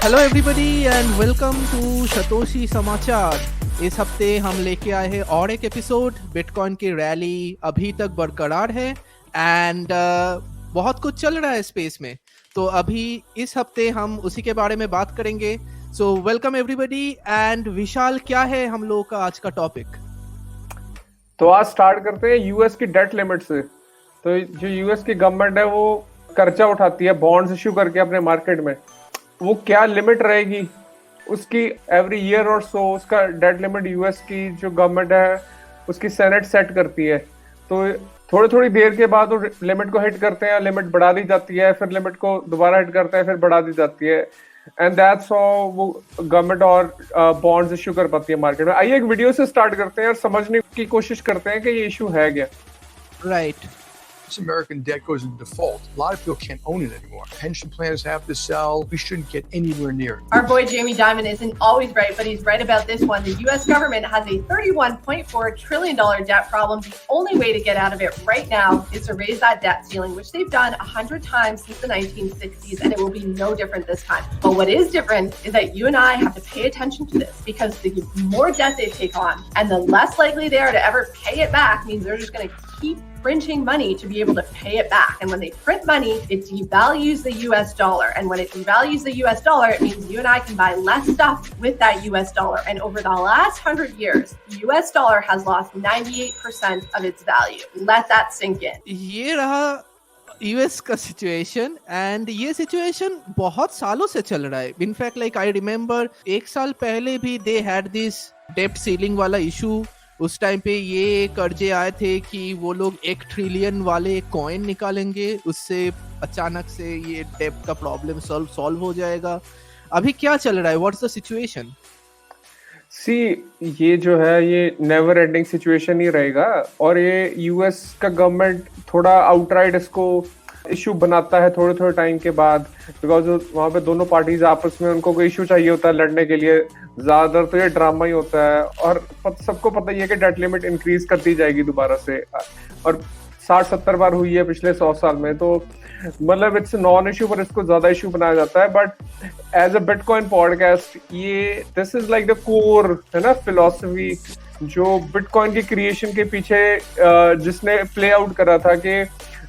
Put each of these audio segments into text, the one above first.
Hello everybody and welcome to Satoshi Samachar. इस हफ्ते हम लेके आए हैं और एक एपिसोड। बिटकॉइन की रैली अभी तक बरकरार है एंड बहुत कुछ चल रहा है स्पेस में, तो अभी इस हफ्ते हम उसी के बारे में बात करेंगे। सो वेलकम एवरीबॉडी एंड विशाल, क्या है हम लोगों का आज का टॉपिक? तो आज स्टार्ट करते हैं यूएस की डेट लिमिट से। तो जो यूएस की गवर्नमेंट है वो कर्जा उठाती है बॉन्ड्स इश्यू करके अपने मार्केट में। वो क्या लिमिट रहेगी उसकी एवरी ईयर और सो उसका डेट लिमिट यूएस की जो गवर्नमेंट है उसकी सेनेट सेट करती है। तो थोड़ी थोड़ी देर के बाद वो लिमिट को हिट करते हैं, लिमिट बढ़ा दी जाती है, फिर लिमिट को दोबारा हिट करते हैं, फिर बढ़ा दी जाती है। एंड दैट्स हाउ वो गवर्नमेंट और बॉन्ड्स इश्यू कर पाती है मार्केट में। आइए एक वीडियो से स्टार्ट करते हैं और समझने की कोशिश करते हैं कि ये इशू है क्या। Right. This American debt goes into default. A lot of people can't own it anymore. Pension plans have to sell. We shouldn't get anywhere near it. Our boy Jamie Dimon isn't always right, but he's right about this one. The U.S. government has a $31.4 trillion debt problem. The only way to get out of it right now is to raise that debt ceiling, which they've done 100 times since the 1960s, and it will be no different this time. But what is different is that you and I have to pay attention to this, because the more debt they take on and the less likely they are to ever pay it back means they're just going to keep printing money to be able to pay it back. And when they print money, it devalues the US dollar. And when it devalues the US dollar, it means you and I can buy less stuff with that US dollar. And over the last 100 years, the US dollar has lost 98% of its value. Let that sink in. ये रहा US का situation and ये situation बहुत सालों से चल रहा है। इनफैक्ट लाइक आई रिमेम्बर एक साल पहले भी दे हैड दिस डेब्ट सीलिंग वाला इशू। उस टाइम पे ये कर्जे आए थे कि वो लोग 1 ट्रिलियन वाले कॉइन निकालेंगे, उससे अचानक से ये डेब्ट का प्रॉब्लम सॉल्व हो जाएगा। अभी क्या चल रहा है? What's the situation? ये जो है ये नेवर एंडिंग सिचुएशन ही रहेगा। और ये यूएस का गवर्नमेंट थोड़ा आउटराइट इसको इशू बनाता है थोड़े थोड़े टाइम के बाद, बिकॉज वहाँ पे दोनों पार्टीज आपस में उनको कोई इशू चाहिए होता है लड़ने के लिए। ज्यादातर तो ये ड्रामा ही होता है और सबको पता ही है कि डेट लिमिट इंक्रीज करती जाएगी दोबारा से, और 60-70 बार हुई है पिछले 100 साल में। तो मतलब इट्स नॉन इशू पर इसको ज्यादा इशू बनाया जाता है। But as a Bitcoin podcast ये this is like the core है ना फिलॉसफी जो बिटकॉइन की क्रिएशन के पीछे जिसने प्ले आउट करा था कि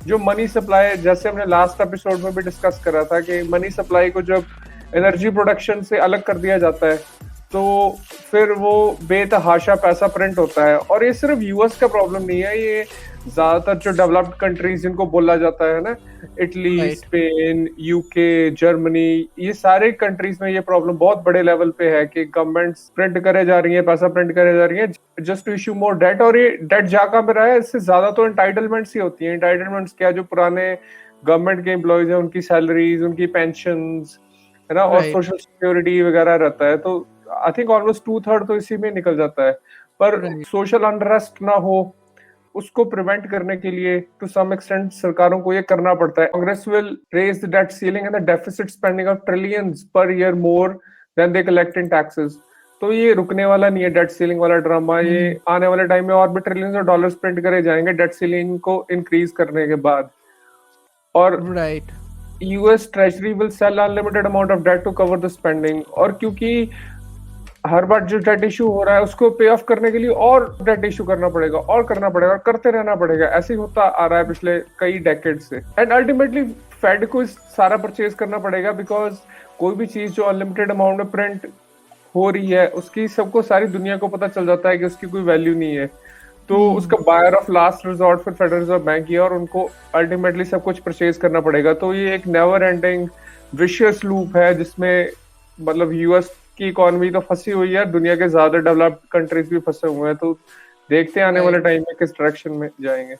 जो मनी सप्लाई, जैसे हमने लास्ट एपिसोड में भी डिस्कस करा था कि मनी सप्लाई को जब एनर्जी प्रोडक्शन से अलग कर दिया जाता है तो फिर वो बेतहाशा पैसा प्रिंट होता है। और ये सिर्फ यूएस का प्रॉब्लम नहीं है, ये ज्यादातर जो डेवलप्ड कंट्रीज जिनको बोला जाता है ना, इटली, स्पेन, यूके, जर्मनी, ये सारे कंट्रीज में ये प्रॉब्लम बहुत बड़े लेवल पे है कि गवर्नमेंट्स प्रिंट करे जा रही है, पैसा प्रिंट करे जा रही है just to issue more debt. और ये डेट जाका में रहा है, इससे ज्यादा तो एंटाइटलमेंट्स ही होती है। एंटाइटलमेंट्स क्या, जो पुराने गवर्नमेंट के एम्प्लॉयज हैं उनकी सैलरीज, उनकी पेंशंस है ना, और सोशल सिक्योरिटी वगैरह रहता है। तो आई थिंक ऑलमोस्ट 2/3 तो इसी में निकल जाता है। पर सोशल अनरेस्ट ना हो उसको प्रिवेंट करने के लिए टू सम एक्सटेंट सरकारों को ये करना पड़ता है। Congress will raise the debt ceiling and the deficit spending of trillions per year more than they collect in taxes. तो ये रुकने वाला नहीं है डेट सीलिंग वाला ड्रामा। ये आने वाले टाइम में और भी ट्रिलियंस ऑफ डॉलर्स प्रिंट करे जाएंगे डेट सीलिंग को इंक्रीज करने के बाद। और US treasury will sell unlimited amount of debt to cover the spending. और क्योंकि हर बार जो डेट इशू हो रहा है उसको पे ऑफ करने के लिए और डेट इशू करना पड़ेगा और करना पड़ेगा और करते रहना पड़ेगा। ऐसे ही होता आ रहा है पिछले कई डेकेड से। एंड अल्टीमेटली फेड को सारा परचेज करना पड़ेगा, बिकॉज कोई भी चीज जो अनलिमिटेड अमाउंट में प्रिंट हो रही है उसकी सबको, सारी दुनिया को पता चल जाता है कि उसकी कोई वैल्यू नहीं है। तो उसका बायर ऑफ लास्ट रिजॉर्ट फिर फेडरल रिजर्व बैंक ही है और उनको अल्टीमेटली सब कुछ परचेज करना पड़ेगा। तो ये एक नेवर एंडिंग विशियस लूप है जिसमें मतलब यूएस की इकोनॉमी तो फंसी हुई है, दुनिया के ज्यादा डेवलप्ड कंट्रीज भी फंसे हुए हैं। तो देखते हैं आने वाले टाइम में किस डायरेक्शन में जाएंगे।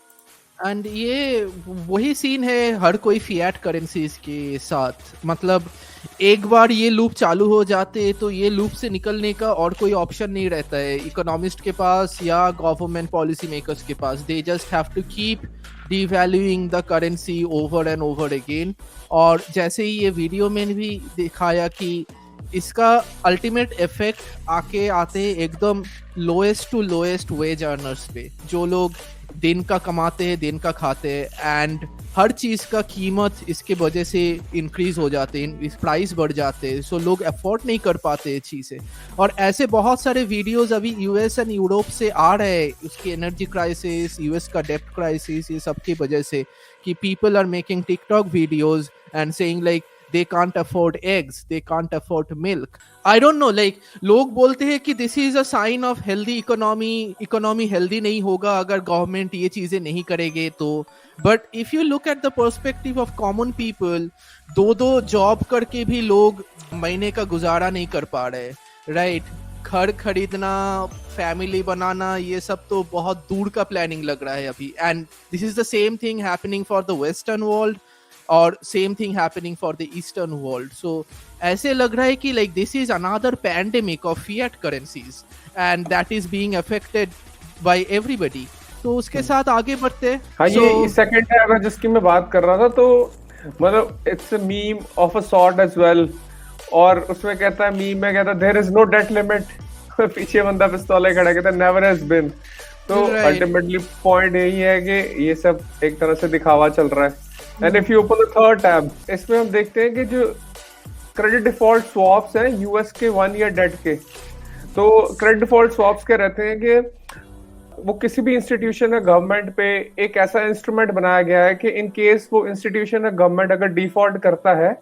एंड ये वही सीन है हर कोई फिएट करेंसीज के साथ। मतलब एक बार ये लूप चालू हो जाते तो ये लूप से निकलने का और कोई ऑप्शन नहीं रहता है इकोनॉमिस्ट के पास या गवर्नमेंट पॉलिसी मेकर्स के पास। They just have to keep devaluing the currency over and over again। और जैसे ही ये वीडियो में भी दिखाया कि इसका अल्टीमेट इफेक्ट आते हैं एकदम lowest to lowest wage earners पे, जो लोग दिन का कमाते हैं, दिन का खाते हैं, एंड हर चीज का कीमत इसके वजह से इंक्रीज हो जाते हैं, इस प्राइस बढ़ जाते हैं, सो लोग अफोर्ड नहीं कर पाते ये चीजें। और ऐसे बहुत सारे वीडियोस अभी यूएस एंड यूरोप से आ रहे हैं, उसकी एनर्जी क्राइसिस, यूएस का डेब्ट क्राइसिस, ये सब की वजह से, कि people are making TikTok videos and saying like they can't afford eggs, they can't afford milk. I don't know, like लोग बोलते हैं कि this is a sign of healthy economy healthy नहीं होगा अगर गवर्नमेंट ये चीजें नहीं करेंगे तो। but if you look at the perspective of common people, दो जॉब करके भी लोग महीने का गुजारा नहीं कर पा रहे, राइट? घर खरीदना, फैमिली बनाना, ये सब तो बहुत दूर का प्लानिंग लग रहा है अभी। And this is the same thing happening for the western world और same thing happening for the eastern world. So ऐसे लग रहा है कि like this is another pandemic of fiat currencies and that is being affected by everybody. तो उसके साथ आगे बढ़ते हैं। हाँ, ये सेकंड है अगर जिसकी मैं बात कर रहा था, तो मतलब it's a meme of a sort as well. और उसमें कहता है, मीम में कहता है there is no debt limit, पीछे बंदा पिस्तौल खड़ा कहता है नेवर हैज बीन। तो अल्टीमेटली पॉइंट यही है कि ये सब एक तरह से दिखावा चल रहा है। And if you open the third tab, इसमें हम देखते हैं कि जो क्रेडिट डिफॉल्ट स्वैप्स हैं यूएस के 1 ईयर डेट के, तो क्रेडिट डिफॉल्ट स्वैप्स के रहते हैं कि वो किसी भी इंस्टीट्यूशन या गवर्नमेंट पे एक ऐसा इंस्ट्रूमेंट बनाया गया है कि इन केस वो इंस्टीट्यूशन या गवर्नमेंट अगर डिफॉल्ट करता है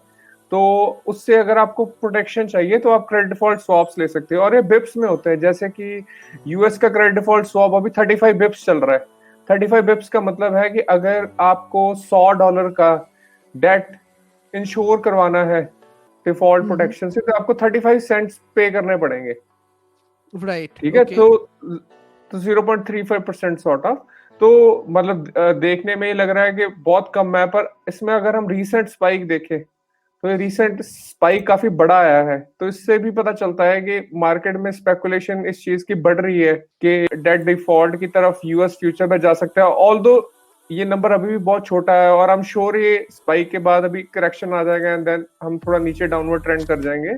तो उससे अगर आपको प्रोटेक्शन चाहिए तो आप क्रेडिट डिफॉल्ट स्वैप्स ले सकते हो। और ये बिप्स में होते हैं, जैसे कि यूएस का क्रेडिट डिफॉल्ट स्वैप अभी 35 बिप्स चल रहा है। 35 बिप्स का मतलब है कि अगर आपको $100 का डेट इंश्योर करवाना है डिफॉल्ट प्रोटेक्शन से, तो आपको 35 सेंट्स पे करने पड़ेंगे, राइट? ठीक है। तो 0.35% सॉर्ट ऑफ। तो मतलब देखने में ये लग रहा है कि बहुत कम है, पर इसमें अगर हम रीसेंट स्पाइक देखें तो ये रीसेंट स्पाइक काफी बड़ा आया है। तो इससे भी पता चलता है कि मार्केट में स्पेकुलेशन इस चीज की बढ़ रही है कि डेट डिफॉल्ट की तरफ यूएस फ्यूचर में जा सकता है। ऑल्दो ये नंबर अभी भी बहुत छोटा है और आई एम श्योर ये स्पाइक के बाद अभी करेक्शन आ जाएगा एंड देन हम थोड़ा नीचे डाउनवर्ड ट्रेंड कर जाएंगे।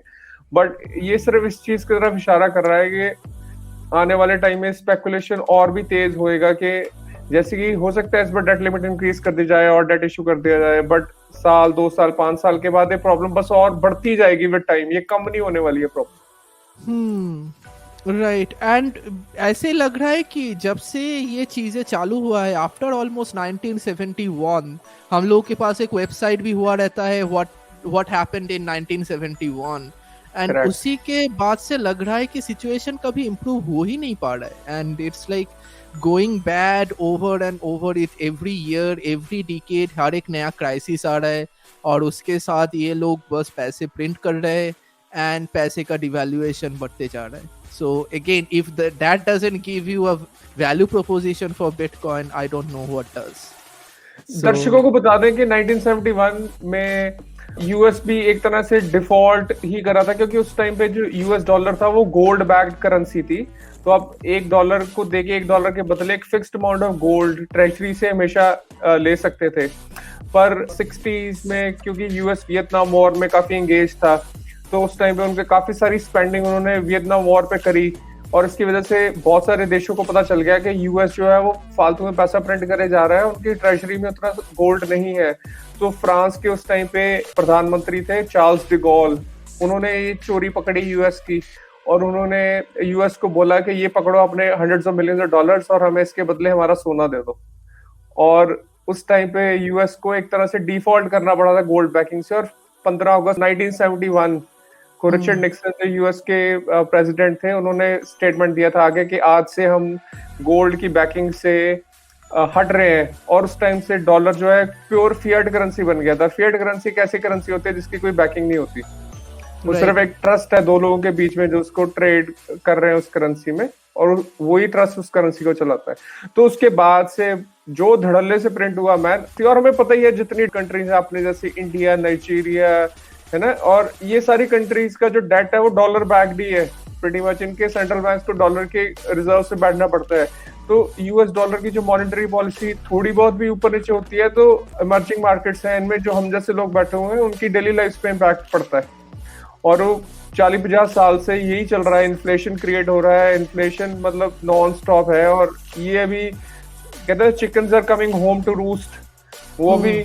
बट ये सिर्फ इस चीज की तरफ इशारा कर रहा है कि आने वाले टाइम में स्पेकुलेशन और भी तेज होएगा, कि जैसे कि हो सकता है इस पर डेट लिमिट इंक्रीज कर दी जाए और डेट इशू कर दिया जाए, बट साल 2 साल 5 साल के बाद ये प्रॉब्लम बस और बढ़ती जाएगी विद टाइम, ये कम नहीं होने वाली है प्रॉब्लम। राइट। एंड ऐसे लग रहा है कि जब से ये चीजें चालू हुआ है आफ्टर ऑलमोस्ट 1971, हम लोग के पास एक वेबसाइट भी हुआ रहता है व्हाट हैपेंड इन 1971, एंड उसी के बाद से लग रहा है कि सिचुएशन कभी इम्प्रूव हो ही नहीं पा रहा है, and it's like going bad over and over it every year, every decade। हर एक नया क्राइसिस आ रहा है और उसके साथ ये लोग बस पैसे प्रिंट कर रहे हैं एंड पैसे का डिवैल्यूएशन बढ़ते जा रहा है। So again, if that doesn't give you a value proposition for Bitcoin, I don't know what does। दर्शकों को बता दें कि 1971 में यूएस भी एक तरह से डिफॉल्ट ही कर रहा था, क्योंकि उस टाइम पे जो यूएस डॉलर था वो गोल्ड बैक्ड करेंसी थी। तो आप $1 को देके $1 के बदले एक fixed amount of gold treasury से हमेशा ले सकते थे। पर 60s में क्योंकि यूएस वियतनाम वॉर में काफी एंगेज था, तो उस टाइम पे उनके काफी सारी स्पेंडिंग उन्होंने वियतनाम वॉर पे करी, और इसकी वजह से बहुत सारे देशों को पता चल गया कि यूएस जो है वो फालतू में पैसा प्रिंट करे जा रहा है, उनकी ट्रेजरी में उतना गोल्ड नहीं है। तो फ्रांस के उस टाइम पे प्रधानमंत्री थे चार्ल्स डी गॉल, उन्होंने ये चोरी पकड़ी यूएस की और उन्होंने यूएस को बोला कि ये पकड़ो अपने hundreds of millions of dollars और हमें इसके बदले हमारा सोना दे दो। और उस टाइम पे यूएस को एक तरह से डिफॉल्ट करना पड़ा था गोल्ड बैकिंग से। और 15 अगस्त 1971 को रिचर्ड निक्सन जो यूएस के प्रेसिडेंट थे, उन्होंने स्टेटमेंट दिया था आगे कि आज से हम गोल्ड की बैकिंग से हट रहे हैं। और उस टाइम से डॉलर जो है प्योर फिएट करेंसी बन गया था। फिएट करेंसी कैसी करेंसी होती है जिसकी कोई बैकिंग नहीं होती, वो सिर्फ एक ट्रस्ट है 2 लोगों के बीच में जो उसको ट्रेड कर रहे हैं उस करेंसी में, और वही ट्रस्ट उस करेंसी को चलाता है। तो उसके बाद से जो धड़ल्ले से प्रिंट हुआ मैन, और हमें पता ही है जितनी कंट्रीज है अपने जैसे इंडिया, नाइजीरिया है ना, और ये सारी कंट्रीज का जो डेट है वो डॉलर बैक्ड ही है प्रीटी मच। इनके सेंट्रल बैंक को डॉलर के रिजर्व से बैठना पड़ता है। तो यूएस डॉलर की जो मॉनेटरी पॉलिसी थोड़ी बहुत भी ऊपर नीचे होती है तो इमर्जिंग मार्केट्स हैं, इनमें जो हम जैसे लोग बैठे हुए हैं उनकी डेली लाइफ पे इम्पैक्ट पड़ता है। और वो 40-50 साल से यही चल रहा है, इन्फ्लेशन क्रिएट हो रहा है, इन्फ्लेशन मतलब नॉन स्टॉप है। और ये अभी कहते हैं chickens are coming home to roost, वो अभी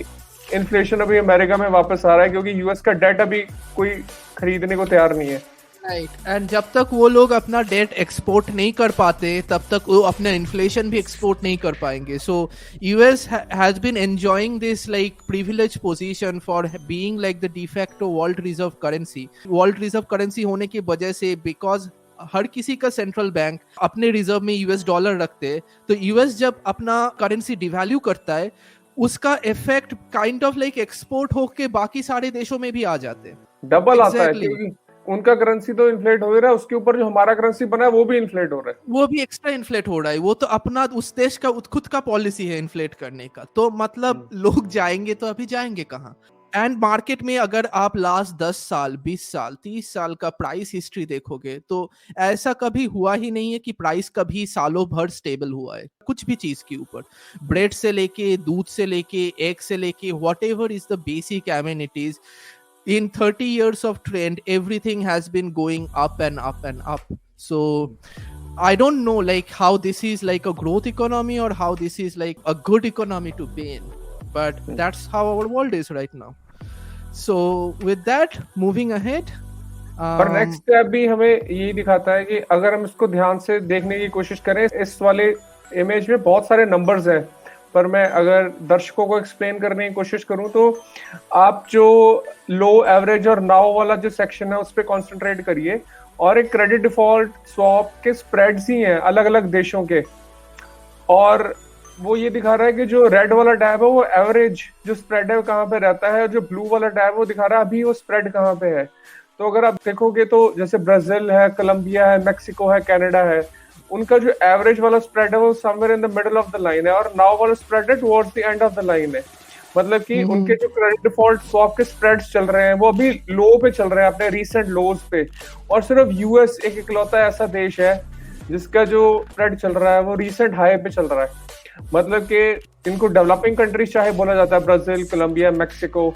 इन्फ्लेशन अभी अमेरिका में वापस आ रहा है क्योंकि यूएस का डेट अभी कोई खरीदने को तैयार नहीं है। राइट, एंड जब तक वो लोग अपना डेट एक्सपोर्ट नहीं कर पाते तब तक वो अपना इन्फ्लेशन भी एक्सपोर्ट नहीं कर पाएंगे। So US has been enjoying this like privilege position for being like the de facto world reserve currency. World reserve currency होने की वजह से, बिकॉज हर किसी का सेंट्रल बैंक अपने रिजर्व में यूएस डॉलर रखते हैं, तो यूएस जब अपना करेंसी डिवैल्यू करता है उसका effect kind of like export होके बाकी सारे देशों में भी आ जाते हैं। डबल आता है Exactly. क्योंकि उनका करेंसी तो इन्फ्लेट हो ही रहा है, उसके ऊपर जो हमारा करेंसी बना है वो भी इन्फ्लेट हो रहा है, वो भी एक्स्ट्रा इन्फ्लेट हो रहा है। वो तो अपना उस देश का खुद का पॉलिसी है इन्फ्लेट करने का, तो मतलब लोग जाएंगे तो अभी जाएंगे कहाँ। एंड मार्केट में अगर आप लास्ट 10 साल 20 साल 30 साल का प्राइस हिस्ट्री देखोगे तो ऐसा कभी हुआ ही नहीं है कि प्राइस कभी सालों भर स्टेबल हुआ है कुछ भी चीज के ऊपर। ब्रेड से लेके, दूध से लेके, एग से लेके, whatever is the basic amenities, in 30 years of trend everything has been going up and up and up. So I don't know like how this is like a growth economy or how this is like a good economy to be in, but that's how our world is right now. So with that, moving ahead, पर next step भी हमें यही दिखाता है कि अगर हम इसको ध्यान से देखने की कोशिश करें, इस वाले इमेज में बहुत सारे नंबर्स हैं, पर मैं अगर दर्शकों को एक्सप्लेन करने की कोशिश करूं तो आप जो लो, एवरेज और नाउ वाला जो सेक्शन है उस पर कॉन्सेंट्रेट करिए, और एक क्रेडिट डिफॉल्ट स्वैप के स्प्रेड्स ही हैं अलग अलग देशों के, और वो ये दिखा रहा है कि जो रेड वाला टैब है वो एवरेज जो स्प्रेड है वो कहाँ पे रहता है, और जो ब्लू वाला टैब वो दिखा रहा है अभी वो स्प्रेड कहाँ पे है। तो अगर आप देखोगे तो जैसे ब्राजील है, कोलंबिया है, मेक्सिको है, कनाडा है, उनका जो एवरेज वाला स्प्रेड है वो somewhere in the middle of the line है, और नाउ वाला स्प्रेड है towards the end of the line है। मतलब कि उनके जो क्रेडिट डिफॉल्ट स्वैप के स्प्रेड्स चल रहे हैं वो अभी लो पे चल रहे हैं, अपने रीसेंट लोज पे, और सिर्फ यूएस एक इकलौता ऐसा देश है जिसका जो स्प्रेड चल रहा है वो रीसेंट हाई पे चल रहा है। मतलब कि इनको डेवलपिंग कंट्रीज चाहे बोला जाता है, ब्राजील, कोलंबिया, मेक्सिको,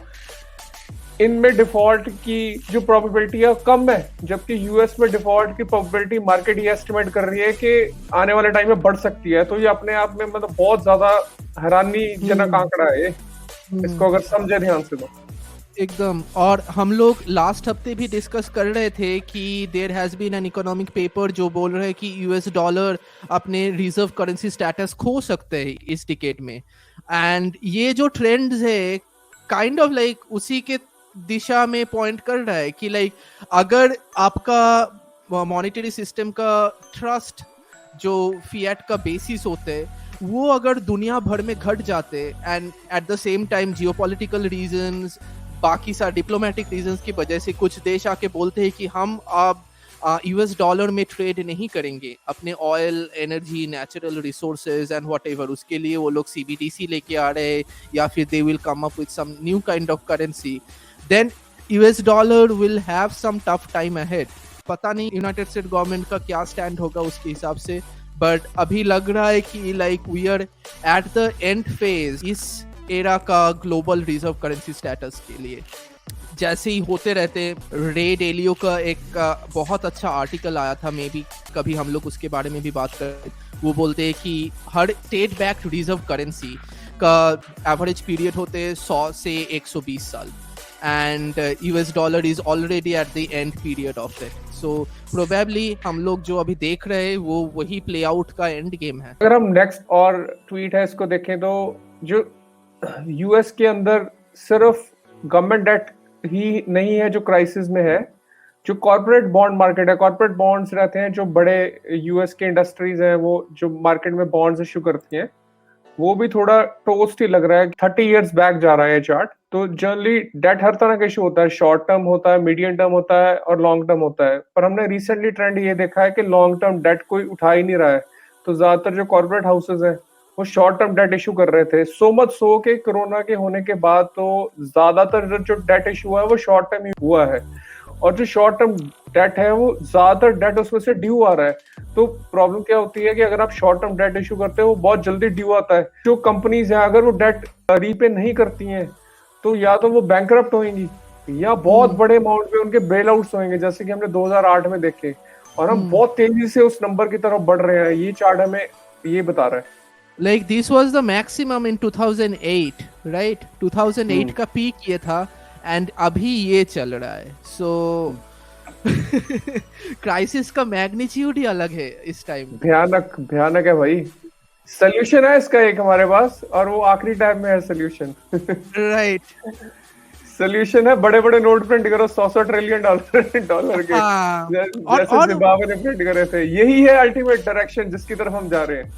इनमें डिफॉल्ट की जो प्रोबेबिलिटी है कम है, जबकि यूएस में डिफॉल्ट की प्रोबेबिलिटी मार्केट ये एस्टिमेट कर रही है कि आने वाले टाइम में बढ़ सकती है। तो ये अपने आप में मतलब बहुत ज्यादा हैरानीजनक आंकड़ा है ये, इसको अगर समझे ध्यान से तो एकदम। और हम लोग लास्ट हफ्ते भी डिस्कस कर रहे थे कि there has been an economic paper जो बोल रहे हैं कि यूएस डॉलर अपने रिजर्व करेंसी स्टेटस खो सकते हैं इस डिकेड में, एंड ये जो ट्रेंड्स है काइंड ऑफ लाइक उसी के दिशा में पॉइंट कर रहा है कि लाइक अगर आपका मॉनेटरी सिस्टम का ट्रस्ट जो फिएट का बेसिस होते हैं वो अगर दुनिया भर में घट जाते, and at the same time geopolitical reasons, बाकी सारे डिप्लोमेटिक रीजंस की वजह से कुछ देश आके बोलते हैं कि हम अब यूएस डॉलर में ट्रेड नहीं करेंगे अपने oil, energy, natural resources and whatever, उसके लिए वो लोग सीबीडीसी लेके आ रहे हैं या फिर they will come up with some new kind of currency, then US dollar will have some tough time ahead. पता नहीं यूनाइटेड स्टेट गवर्नमेंट का क्या स्टैंड होगा उसके हिसाब से, बट अभी लग रहा है कि like we are at the end phase इस एरा का ग्लोबल रिजर्व करेंसी स्टेटस के लिए। जैसे ही होते रहते, रे डेलियो का एक बहुत अच्छा आर्टिकल आया था, मे बी कभी हम लोग उसके बारे में भी बात करें। वो बोलते हैं कि हर स्टेट बैक्ड रिजर्व करेंसी का एवरेज पीरियड होते हैं 100 से 120 साल, and US dollar is already eight the and period of it. So probably हम लोग जो अभी देख रहे हैं वो वही प्ले आउट का एंड गेम है। अगर हम नेक्स्ट और ट्वीट है इसको देखें तो जो यूएस के अंदर सिर्फ गवर्नमेंट डेट ही नहीं है जो क्राइसिस में है, जो कॉर्पोरेट बॉन्ड मार्केट है, कॉर्पोरेट बॉन्ड्स रहते हैं जो बड़े यूएस के इंडस्ट्रीज हैं वो जो मार्केट में बॉन्ड्स इशू करती हैं, वो भी थोड़ा टोस्ट ही लग रहा है। 30 इयर्स बैक जा रहा है चार्ट। तो जनरली डेट हर तरह का इशू होता है, शॉर्ट टर्म होता है, मीडियम टर्म होता है और लॉन्ग टर्म होता है, पर हमने रिसेंटली ट्रेंड ये देखा है कि लॉन्ग टर्म डेट कोई उठा ही नहीं रहा है। तो ज्यादातर जो कॉर्पोरेट हाउसेज हैं वो शॉर्ट टर्म डेट इशू कर रहे थे, सो मच सो के कोरोना के होने के बाद तो ज्यादातर जो डेट इशू है वो शॉर्ट टर्म ही हुआ है, और जो शॉर्ट टर्म डेट है वो ज्यादातर डेट उसमें से ड्यू आ रहा है। तो प्रॉब्लम क्या होती है कि अगर आप शॉर्ट टर्म डेट इशू करते हो वो बहुत जल्दी ड्यू आता है। जो कंपनीज हैं अगर वो डेट रीपे नहीं करती हैं तो या तो वो बैंकरप्ट होंगी या बहुत बड़े अमाउंट पे उनके बेल आउट्स होंगे, जैसे कि हमने 2008 में देखे, और हम बहुत तेजी से उस नंबर की तरफ बढ़ रहे हैं। ये चार्ट हमें ये बता रहा है। Like this was the maximum in 2008, right? 2008 का पीक ये था and अभी ये चल रहा है। So क्राइसिस का मैग्नीट्यूड ही अलग है इस टाइम। भयानक भयानक है भाई। सोल्यूशन है इसका एक हमारे पास, और वो आखिरी टाइम में है सोल्यूशन। राइट। सोल्यूशन है बड़े बड़े नोट प्रिंट करो, 100 ट्रिलियन डॉलर के, जैसे जिम्बाब्वे ने प्रिंट करे थे। यही है अल्टीमेट डायरेक्शन जिसकी तरफ हम जा रहे हैं।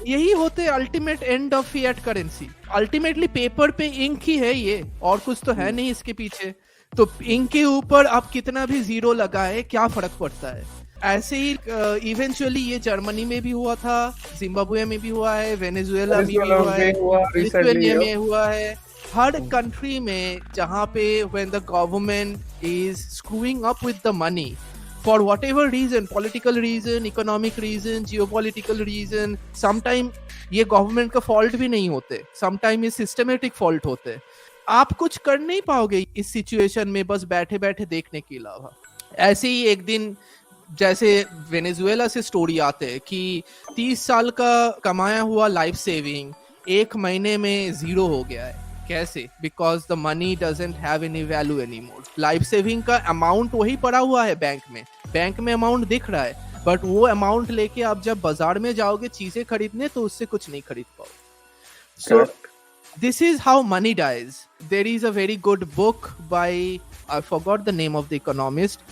यही होते ultimate end of fiat currency. Ultimately paper पे इंक ही है ये, और कुछ तो है नहीं इसके पीछे। तो इंक के ऊपर आप कितना भी जीरो लगाए क्या फर्क पड़ता है। ऐसे ही इवेंचुअली ये जर्मनी में भी हुआ था, जिम्बाब्वे में भी हुआ है, वेनेजुएला में भी हुआ है, लिथुआनिया में हुआ है। हर कंट्री में जहाँ पे when the government is screwing up with the money for whatever reason, political reason, economic reason, geopolitical reason, sometime ये गवर्नमेंट का फॉल्ट भी नहीं होते, sometime ये सिस्टमेटिक फॉल्ट होते। आप कुछ कर नहीं पाओगे इस सिचुएशन में बस बैठे बैठे देखने के अलावा। ऐसे ही एक दिन जैसे वेनेजुएला से स्टोरी आते हैं कि 30 साल का कमाया हुआ लाइफ सेविंग एक महीने में जीरो हो गया है। कैसे? Because the money doesn't have any value anymore. Life saving का अमाउंट वही पड़ा हुआ है बैंक में अमाउंट दिख रहा है, बट वो अमाउंट लेके आप जब बाजार में जाओगे चीजें खरीदने तो उससे कुछ नहीं खरीद पाओगे। So this is how money dies. There is a very good book by, I forgot the name of the economist,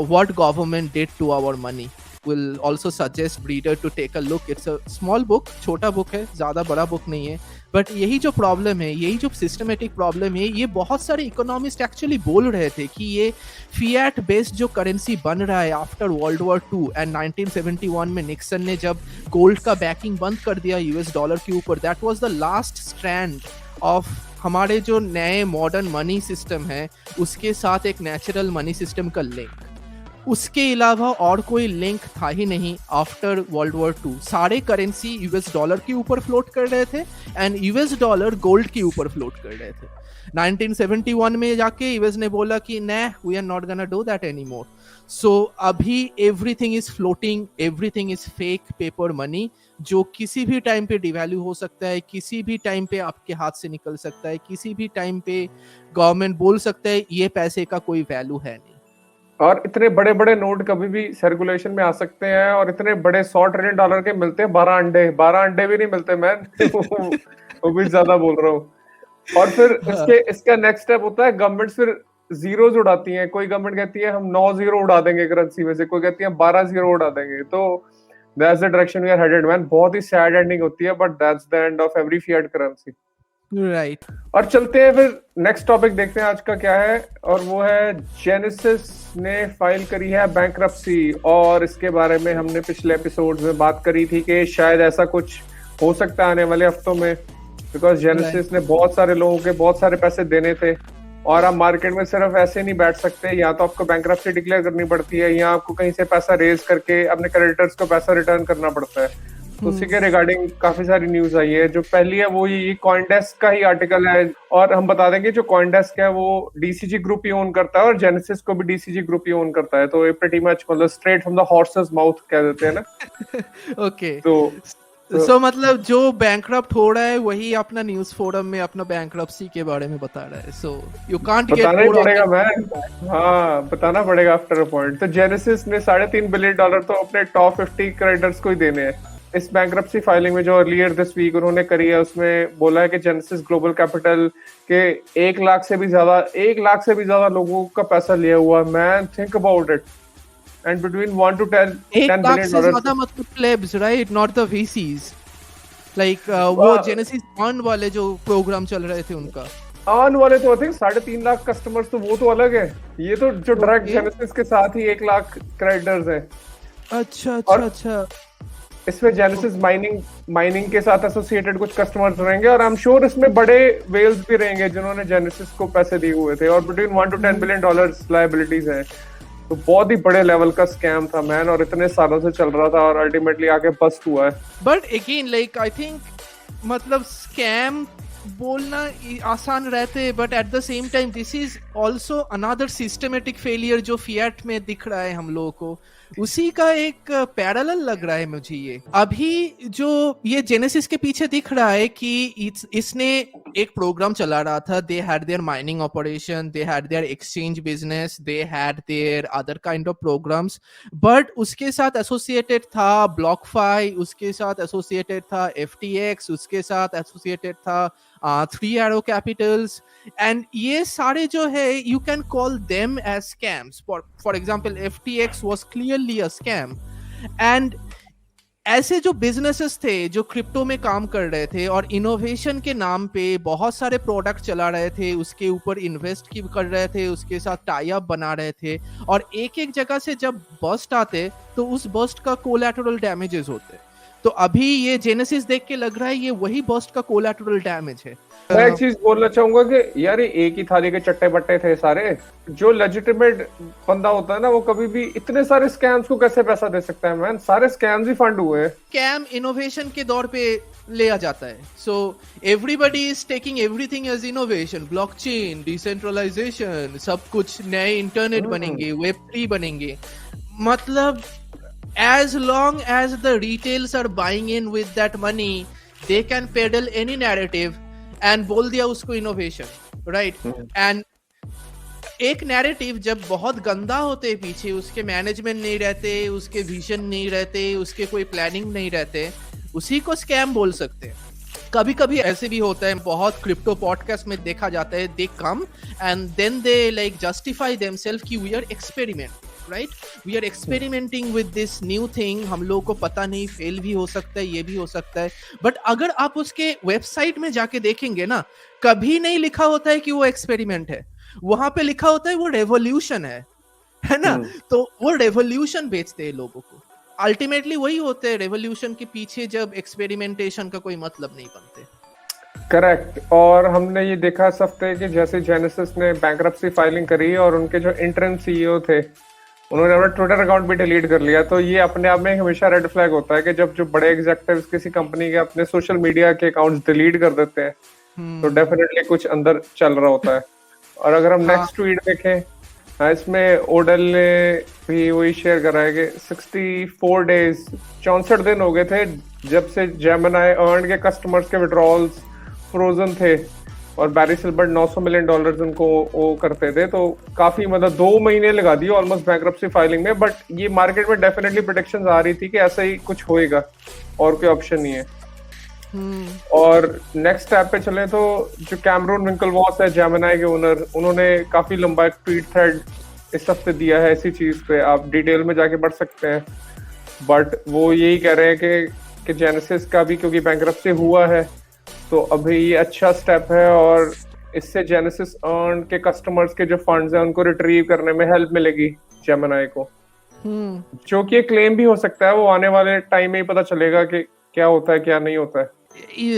what government did to our money. Will also suggest reader to take a look. It's a small book, छोटा book है, ज़्यादा बड़ा book नहीं है, but यही जो problem है, यही जो सिस्टमेटिक प्रॉब्लम है, ये बहुत सारे इकोनॉमिस्ट एक्चुअली बोल रहे थे कि ये फिएट बेस्ड जो करेंसी बन रहा है आफ्टर वर्ल्ड वॉर 2 एंड 1971 में निक्सन ने जब गोल्ड का बैकिंग बंद कर दिया यूएस डॉलर के ऊपर, that was the last strand of हमारे जो नए मॉडर्न मनी सिस्टम है उसके साथ एक नेचुरल मनी सिस्टम का लिंक। उसके अलावा और कोई लिंक था ही नहीं आफ्टर वर्ल्ड वॉर 2। सारे करेंसी यूएस डॉलर के ऊपर फ्लोट कर रहे थे एंड यूएस डॉलर गोल्ड के ऊपर फ्लोट कर रहे थे। 1971 में जाके यूएस ने बोला कि नहीं, we are not gonna do that anymore. So अभी everything is floating, everything is fake paper money, जो किसी भी टाइम पे डिवैल्यू हो सकता है, किसी भी टाइम पे आपके हाथ से निकल सकता है, किसी भी टाइम पे गवर्नमेंट बोल सकता है ये पैसे का कोई वैल्यू है नहीं। और इतने बड़े बड़े नोट कभी भी सर्कुलेशन में आ सकते हैं, और इतने बड़े 100 ट्रिलियन डॉलर के मिलते हैं 12 अंडे भी नहीं मिलते मैन। वो भी ज्यादा बोल रहा हूँ। और फिर इसका नेक्स्ट स्टेप होता है गवर्नमेंट फिर जीरोज उड़ाती हैं। कोई गवर्नमेंट कहती है हम 9 जीरो उड़ा देंगे करेंसी में से, कोई कहती है 12 जीरो उड़ा देंगे। तो that's the direction we are headed man. बहुत ही सैड एंडिंग होती है, but that's the end of every fiat currency. Right. और चलते हैं फिर नेक्स्ट टॉपिक देखते हैं आज का क्या है, और वो है जेनेसिस ने फाइल करी है बैंक्रप्सी। और इसके बारे में हमने पिछले एपिसोड्स में बात करी थी कि शायद ऐसा कुछ हो सकता है आने वाले हफ्तों में, बिकॉज जेनेसिस ने बहुत सारे लोगों के बहुत सारे पैसे देने थे, और आप मार्केट में सिर्फ ऐसे नहीं बैठ सकते। या तो आपको बैंक्रप्सी डिक्लेयर करनी पड़ती है, या आपको कहीं से पैसा रेज करके अपने क्रेडिटर्स को पैसा रिटर्न करना पड़ता है। तो उसी के रिगार्डिंग काफी सारी न्यूज आई है। जो पहली है वो ये कॉइनडेस्क का ही आर्टिकल है, और हम बता देंगे जो कॉइनडेस्क है वो डीसीजी ग्रुप ही ओन करता है, और जेनेसिस को भी डीसीजी ग्रुप ही ओन करता है। तो ये प्रीटी मच मतलब straight from the horses mouth कह देते हैं ना। ओके। तो सो मतलब जो बैंकरप्ट हो रहा है वही अपना न्यूज़ फोरम में अपना बैंकरप्सी के बारे में बता रहा है। सो यू कांट गेट बताना ही पड़ेगा मैन। हाँ, बताना पड़ेगा आफ्टर अ पॉइंट। तो जेनेसिस ने $3.5 बिलियन तो अपने टॉप 50 क्रेडिटर्स को ही देने हैं। इस बैंक्रप्सी फाइलिंग में जो अर्लियर दिस वीक उन्होंने करी है, उसमें बोला है कि जेनेसिस ग्लोबल कैपिटल के 1 लाख से भी ज्यादा लोगों का पैसा लिया हुआ। Man think about it. And between 1 to 10 billion से ज्यादा मतलब plebs, right? Not the VCs. Like वो Genesis One वाले जो प्रोग्राम चल रहे थे उनका ऑन वाले तो आई थिंक 3.5 लाख कस्टमर्स, तो वो तो अलग है। ये तो जो डायरेक्ट जेनेसिस के साथ ही 1 लाख क्रेडिटर्स हैं। अच्छा। इसमें जेनेसिस माइनिंग के साथ एसोसिएटेड कुछ कस्टमर्स रहेंगे, और आई एम श्योर इसमें बड़े वेल्स भी रहेंगे जिन्होंने जेनेसिस को पैसे दिए हुए थे। और between 1 to 10 billion dollars liabilities हैं। तो बहुत ही बड़े लेवल का स्कैम था मैन, और इतने सालों से चल रहा था, और अल्टीमेटली आके बस्ट हुआ है। But again like I think मतलब स्कैम बोलना आसान रहते, but at the same time this is also another systematic failure जो फिएट में दिख रहा है हम लोगों को, उसी का एक पैरेलल लग रहा है मुझे। ये अभी जो ये जेनेसिस के पीछे दिख रहा है कि इसने एक प्रोग्राम चला रहा था, they had their mining operation, they had their exchange business, they had their other kind of programmes, but उसके साथ एसोसिएटेड था ब्लॉकफाई, उसके साथ एसोसिएटेड था FTX, उसके साथ एसोसिएटेड था थ्री एरो कैपिटल्स, एंड ये सारे जो है you can call them as scams. For example FTX was clearly a scam, and ऐसे जो बिजनेसेस थे जो क्रिप्टो में काम कर रहे थे और इनोवेशन के नाम पे बहुत सारे प्रोडक्ट चला रहे थे, उसके ऊपर इन्वेस्ट कर रहे थे, उसके साथ टाई अप बना रहे थे, और एक एक जगह से जब बस्ट आते तो उस बस्ट का कोलैटरल डैमेजेस होते। तो अभी ये जेनेसिस देख के लग रहा है ये वही बस्ट का कोलैटरल डैमेज है। मैं एक चीज बोलना चाहूंगा कि यार ये एक ही थाली के चट्टे बट्टे थे सारे। जो लेजिटिमेट बंदा होता है ना, वो कभी भी इतने सारे स्कैम्स को कैसे पैसा दे सकता है मैन? सारे स्कैम्स ही फंड हुए। स्कैम इनोवेशन के दौर पे ले आ जाता है, so everybody is taking everything as innovation, blockchain, decentralisation, सब कुछ नए इंटरनेट बनेंगे, Web3 बनेंगे। मतलब as long as the retails are buying in with that money, they can peddle any narrative and बोल दिया उसको innovation, right? And एक नैरेटिव जब बहुत गंदा होते पीछे, उसके मैनेजमेंट नहीं रहते, उसके विजन नहीं रहते, उसके कोई प्लानिंग नहीं रहते, उसी को स्कैम बोल सकते हैं। कभी कभी ऐसे भी होता है, बहुत क्रिप्टो पॉडकास्ट में देखा जाता है, they come and then they like justify themselves कि we are experiment, right, we are experimenting with this new thing, हम लोगों को पता नहीं, फेल भी हो सकता है, ये भी हो सकता है। बट अगर आप उसके वेबसाइट में जाके देखेंगे ना, कभी नहीं लिखा होता है कि वो एक्सपेरिमेंट है, वहां पे लिखा होता है वो रेवोल्यूशन है ना। तो वो रेवोल्यूशन बेचते हैं लोगों को, अल्टीमेटली वही होते हैं रेवोल्यूशन के पीछे, जब एक्सपेरिमेंटेशन का कोई मतलब नहीं बनते। करेक्ट। और हमने ये देखा इस हफ्ते कि जैसे जेनेसिस ने बैंक्रप्सी फाइलिंग करी और उनके जो इंटरिम CEO थे उन्होंने अपना ट्विटर अकाउंट भी डिलीट कर लिया, तो ये अपने आप में हमेशा रेड फ्लैग होता है कि जब जो बड़े एग्जेक्टिव्स किसी कंपनी के अपने सोशल मीडिया के अकाउंट्स डिलीट कर देते हैं तो डेफिनेटली कुछ अंदर चल रहा होता है। और अगर हम नेक्स्ट ट्वीट देखें, इसमें ओडल ने भी वही शेयर करा है कि 64 डेज 64 दिन हो गए थे जब से जेमिनाई अर्न के कस्टमर्स के विड्रॉल्स फ्रोजन थे और बैरी सिल्बर्ट $900 मिलियन उनको वो करते थे। तो काफी मतलब 2 महीने लगा दिए ऑलमोस्ट बैंक्रप्सी फाइलिंग में। बट ये मार्केट में डेफिनेटली प्रेडिक्शंस आ रही थी कि ऐसा ही कुछ होएगा और कोई ऑप्शन नहीं है। और नेक्स्ट स्टेप पे चले तो जो कैमरून विंकलवॉस है जेमिनाई के ओनर, उन्होंने काफी लंबा एक ट्वीट थ्रेड इस हफ्ते दिया है इसी चीज पे, आप डिटेल में जाके पढ़ सकते हैं। बट वो यही कह रहे हैं कि जेनेसिस का भी क्योंकि बैंक्रप्सी हुआ है तो अभी ये अच्छा स्टेप है और इससे जेनेसिस अर्न के कस्टमर्स के जो फंड्स हैं उनको रिट्रीव करने में हेल्प मिलेगी जेमिनाई को। जो कि क्लेम भी हो सकता है, वो आने वाले टाइम में ही पता चलेगा कि क्या होता है क्या नहीं होता है।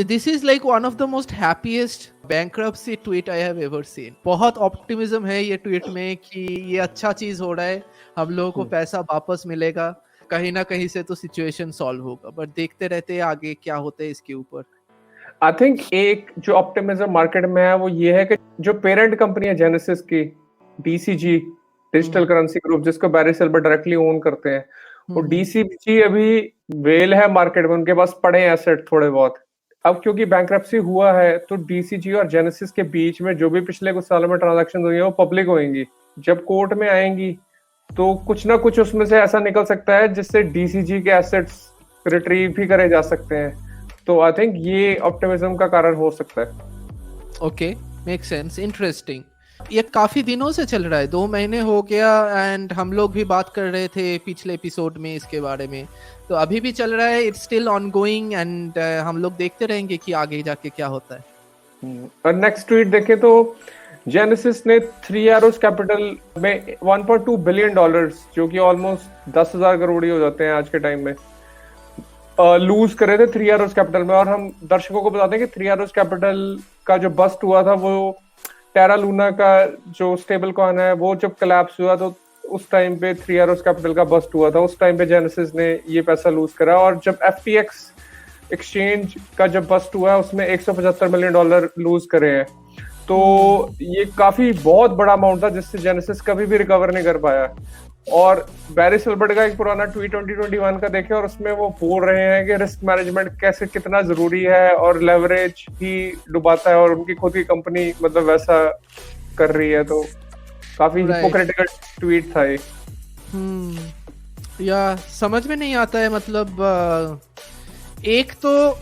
This is like one of the most happiest bankruptcy tweet I have ever seen. बहुत ऑप्टिमिज्म है ये ट्वीट में कि ये अच्छा चीज हो रहा है, हम लोगों को पैसा वापस मिलेगा, कहीं ना कहीं से तो सिचुएशन सॉल्व होगा। बट देखते रहते हैं आगे क्या होता है इसके ऊपर। आई थिंक एक जो ऑप्टिमिज्म मार्केट में है वो ये है कि जो पेरेंट कंपनी है जेनेसिस की, DCG डिजिटल करेंसी ग्रुप, जिसको बैरी सिल्बर्ट डायरेक्टली ओन करते हैं, वो DCG अभी वेल है मार्केट में, उनके पास पड़े हैं एसेट थोड़े बहुत। अब क्योंकि बैंक्रप्सी हुआ है तो DCG और जेनेसिस के बीच में जो भी पिछले कुछ सालों में ट्रांजैक्शन हुई है वो पब्लिक होंगी। जब कोर्ट में आएंगी तो कुछ ना कुछ उसमें से ऐसा निकल सकता है जिससे DCG के एसेट्स रिट्रीव भी करे जा सकते हैं। तो आई थिंक ये ऑप्टिमिज्म का कारण हो सकता है। Okay, make sense, interesting. ये काफी दिनों से चल रहा है, 2 महीने हो गया, एंड हम लोग भी बात कर रहे थे पिछले एपिसोड में इसके बारे में, तो अभी भी चल रहा है, इट्स स्टिल ऑनगोइंग, एंड हम लोग देखते रहेंगे कि आगे जाके क्या होता है। और नेक्स्ट ट्वीट देखें तो जेनेसिस ने 3 Arrows कैपिटल में $1.2 बिलियन, जो कि ऑलमोस्ट 10,000 करोड़ ही हो जाते हैं आज के टाइम में, लूज करे थे 3 Arrows कैपिटल में। और हम दर्शकों को बताते हैं कि 3 Arrows कैपिटल का जो बस्ट हुआ था वो टेरा लूना का जो स्टेबल कॉइन है वो जब कोलैप्स हुआ तो उस टाइम पे 3 Arrows कैपिटल का बस्ट हुआ था। उस टाइम पे जेनेसिस ने ये पैसा लूज करा। और जब FTX एक्सचेंज का जब बस्ट हुआ है उसमें $175 मिलियन लूज करे हैं। तो ये काफी बहुत बड़ा अमाउंट था जिससे जेनेसिस कभी भी रिकवर नहीं कर पाया। और बैरी सिल्बर्ट का एक पुराना ट्वीट 2021 का देखे और उसमें वो बोल रहे हैं कि रिस्क मैनेजमेंट कैसे कितना जरूरी है और लेवरेज ही डुबाता है, और उनकी खुद की कंपनी मतलब वैसा कर रही है। तो काफी हिपोक्रेटिकल ट्वीट था ये। या समझ में नहीं आता है, मतलब एक तो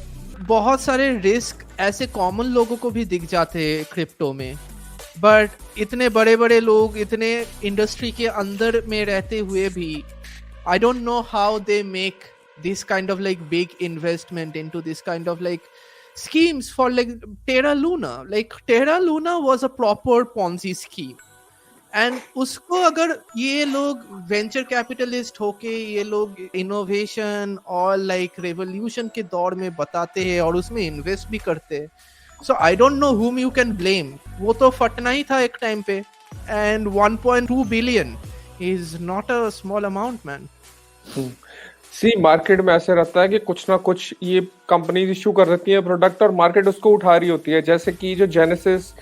बहुत सारे रिस्क ऐसे कॉमन लोगों को भी दिख जाते हैं क्रिप्टो में, बट इतने बड़े बड़े लोग इतने इंडस्ट्री के अंदर में रहते हुए भी आई don't know how they make this kind of like big investment into this kind of like schemes for like Terra Luna. Like Terra Luna was a proper Ponzi scheme, and उसको अगर ये लोग वेंचर कैपिटलिस्ट होके ये लोग innovation और like revolution के दौर में बताते हैं और उसमें इन्वेस्ट भी करते हैं, so I don't know whom you can blame. वो तो फटना ही था एक टाइम पे, and 1.2 billion is not a small amount, man. See market में ऐसे रहता है कि कुछ ना कुछ ये कंपनीज इशू कर देती है प्रोडक्ट और मार्केट उसको उठा रही होती है। जैसे कि जो जेनेसिस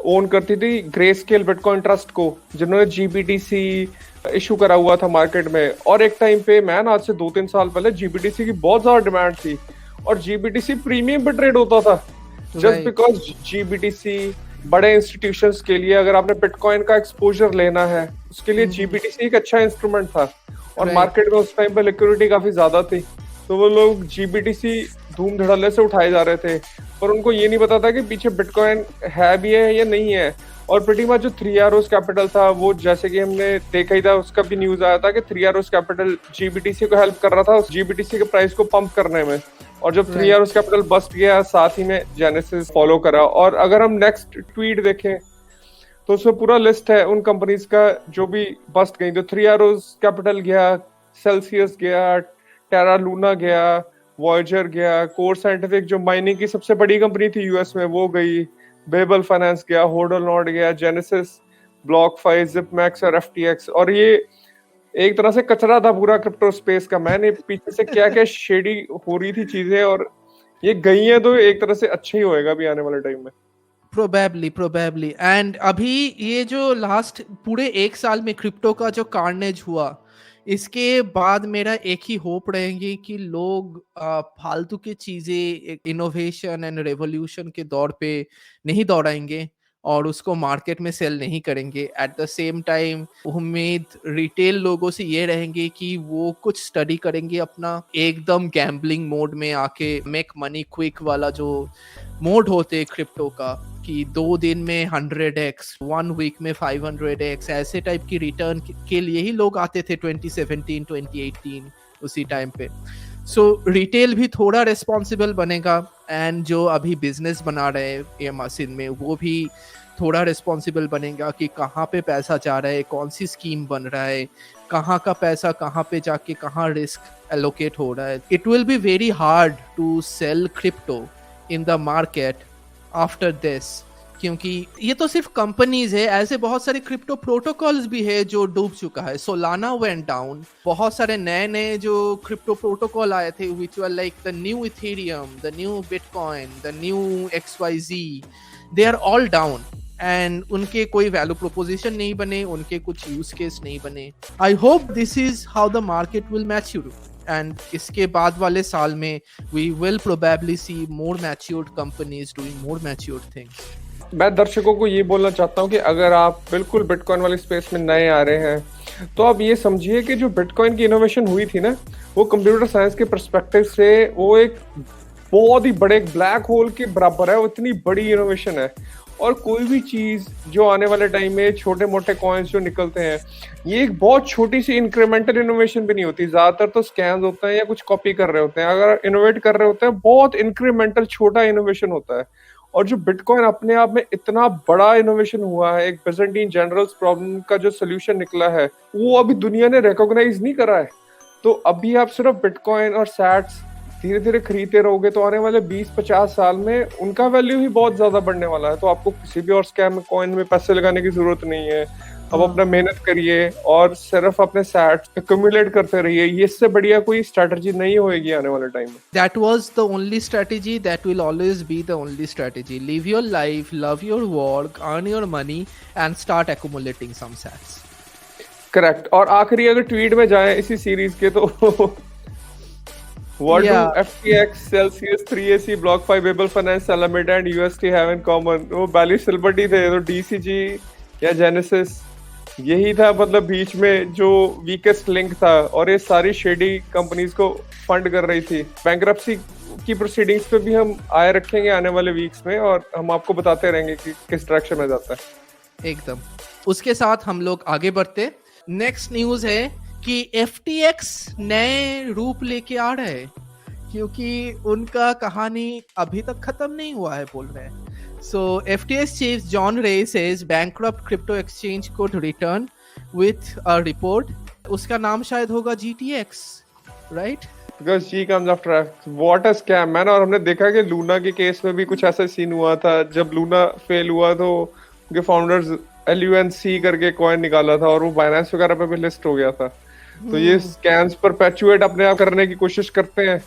ओन करती थी ग्रे स्केल बिटकॉइन ट्रस्ट को, जिन्होंने जीबीटीसी इशू करा हुआ था मार्केट में, और एक टाइम पे मैन आज से 2-3 साल पहले जीबीटीसी की बहुत ज्यादा डिमांड थी और जीबीटीसी प्रीमियम पे ट्रेड होता था जस्ट बिकॉज जीबीटीसी बड़े इंस्टीट्यूशंस के लिए अगर आपने बिटकॉइन का एक्सपोजर लेना है उसके लिए जीबीटीसी एक अच्छा इंस्ट्रूमेंट था। और मार्केट में उस टाइम पे लिक्विडिटी काफी ज्यादा थी, तो वो लोग जीबीटीसी धूम धड़ल्ले से उठाए जा रहे थे, पर उनको ये नहीं पता था कि पीछे बिटकॉइन है भी है या नहीं है। और प्रीटी मच जो 3 Arrows कैपिटल था वो, जैसे कि हमने देखा ही था, उसका भी न्यूज आया था कि 3 Arrows कैपिटल जीबीटीसी को हेल्प कर रहा था उस जीबीटीसी के प्राइस को पंप करने में। और जब 3 Arrows कैपिटल बस्ट गया, साथ ही में जेनेसिस फॉलो करा। और अगर हम नेक्स्ट ट्वीट देखें तो उसमें पूरा लिस्ट है उन कंपनीज का जो भी बस्ट गई। तो 3 Arrows कैपिटल गया, सेल्सियस गया, टेरा लूना गया, वॉयजर गया, कोर साइंटिफिक जो माइनिंग की सबसे बड़ी कंपनी थी यूएस में वो गई, बेबल फाइनेंस गया, होडलनॉड गया, जेनेसिस, ब्लॉकफाई, जिपमैक्स और एफटीएक्स। और ये एक तरह से कचरा था पूरा क्रिप्टो स्पेस का। मैंने पीछे से क्या क्या शेडी हो रही थी चीजें, और ये गई है तो एक तरह से अच्छा ही होएगा भी आने वाले टाइम में। प्रोबेबली एंड अभी ये जो लास्ट पूरे 1 साल में क्रिप्टो का जो कार्नेज हुआ, इसके बाद मेरा एक ही होप रहेगी कि लोग फालतू की चीजें इनोवेशन एंड रेवोल्यूशन के दौर पे नहीं दौड़ाएंगे और उसको मार्केट में सेल नहीं करेंगे। एट द सेम टाइम उम्मीद रिटेल लोगों से ये रहेंगे कि वो कुछ स्टडी करेंगे अपना, एकदम गैम्बलिंग मोड में आके मेक मनी क्विक वाला जो मोड होते क्रिप्टो का, कि 2 दिन में 100x, 1 वीक में 500x, ऐसे टाइप की रिटर्न के लिए ही लोग आते थे 2017 2018 उसी टाइम पे। सो रिटेल भी थोड़ा रिस्पॉन्सिबल बनेगा, एंड जो अभी बिजनेस बना रहे हैं ये मशीन में वो भी थोड़ा रिस्पॉन्सिबल बनेगा कि कहाँ पे पैसा जा रहा है, कौन सी स्कीम बन रहा है, कहाँ का पैसा कहाँ पे जाके कहाँ रिस्क एलोकेट हो रहा है। It will be very hard to sell crypto in the market after this, क्योंकि ये तो सिर्फ कंपनीज है, ऐसे बहुत सारे क्रिप्टो प्रोटोकॉल्स भी है जो डूब चुका है। सोलाना वेंट डाउन, बहुत सारे नए जो क्रिप्टो प्रोटोकॉल आए थे which were like the new Ethereum, the new Bitcoin, the new XYZ, they are all down and उनके कोई वैल्यू प्रोपोजिशन नहीं बने, उनके कुछ यूज केस नहीं बने। I hope this is how the market will mature, and इसके बाद वाले साल में we will probably see more matured companies doing more matured things. मैं दर्शकों को ये बोलना चाहता हूँ कि अगर आप बिल्कुल बिटकॉइन वाली स्पेस में नए आ रहे हैं तो आप ये समझिए कि जो बिटकॉइन की इनोवेशन हुई थी ना, वो कंप्यूटर साइंस के पर्सपेक्टिव से वो एक बहुत ही बड़े ब्लैक होल के बराबर है। वो इतनी बड़ी इनोवेशन है, और कोई भी चीज जो आने वाले टाइम में छोटे मोटे कॉइन्स जो निकलते हैं, ये एक बहुत छोटी सी इंक्रीमेंटल इनोवेशन भी नहीं होती। ज्यादातर तो स्कैम्स होते हैं या कुछ कॉपी कर रहे होते हैं। अगर इनोवेट कर रहे होते हैं, बहुत इंक्रीमेंटल छोटा इनोवेशन होता है। और जो बिटकॉइन अपने आप में इतना बड़ा इनोवेशन हुआ है, एक बिज़ेंटाइन जनरल्स प्रॉब्लम का जो सोल्यूशन निकला है, वो अभी दुनिया ने रिकॉग्नाइज नहीं करा है। तो अभी आप सिर्फ बिटकॉइन और सैट्स धीरे धीरे खरीदते रहोगे तो आने वाले 20-50 साल में उनका वैल्यू ही बहुत ज्यादा बढ़ने वाला है। तो आपको किसी भी और स्कैम कॉइन में पैसे लगाने की जरूरत नहीं है। अब अपना मेहनत करिए और सिर्फ अपने सैट्स एक्यूमुलेट करते रहिए, ये इससे बढ़िया कोई स्ट्रेटजी नहीं होएगी आने वाले टाइम में। That was the only strategy, that will always be the only strategy. Live your life, love your work, earn your money and start accumulating some sats. Correct. और आखिरी अगर ट्वीट में जाए इसी सीरीज के तो what Yeah. do FTX, Celsius, 3AC, BlockFi, Babel Finance, Alameda and UST have in common? वो बैली सिल्बर्टी थे, तो DCG या जेनेसिस यही था, मतलब बीच में जो वीकेस्ट लिंक था, और ये सारी शेडी कंपनीज को फंड कर रही थी। बैंक्रप्सी की प्रोसीडिंग्स पे भी हम आए रखेंगे आने वाले वीक्स में, और हम आपको बताते रहेंगे कि किस डायरेक्शन में जाता है। एकदम। उसके साथ हम लोग आगे बढ़ते। नेक्स्ट न्यूज है कि FTX नए रूप लेके आ रहे हैं, क्योंकि उनका कहानी अभी तक खत्म नहीं हुआ है बोल रहे हैं। So FTX chief John Ray says bankrupt crypto exchange could return with a report. उसका नाम शायद होगा GTX, right? Because G comes after F. What a scam, man। और हमने देखा कि लूना के केस में भी कुछ ऐसा सीन हुआ था। जब लूना फेल हुआ तो उनके फाउंडर्स LUNC करके कॉइन निकाला था, और वो बाइनेंस वगैरह पे भी लिस्ट हो गया था। तो ये स्कैम्स परपेचुएट अपने आप करने की कोशिश करते हैं,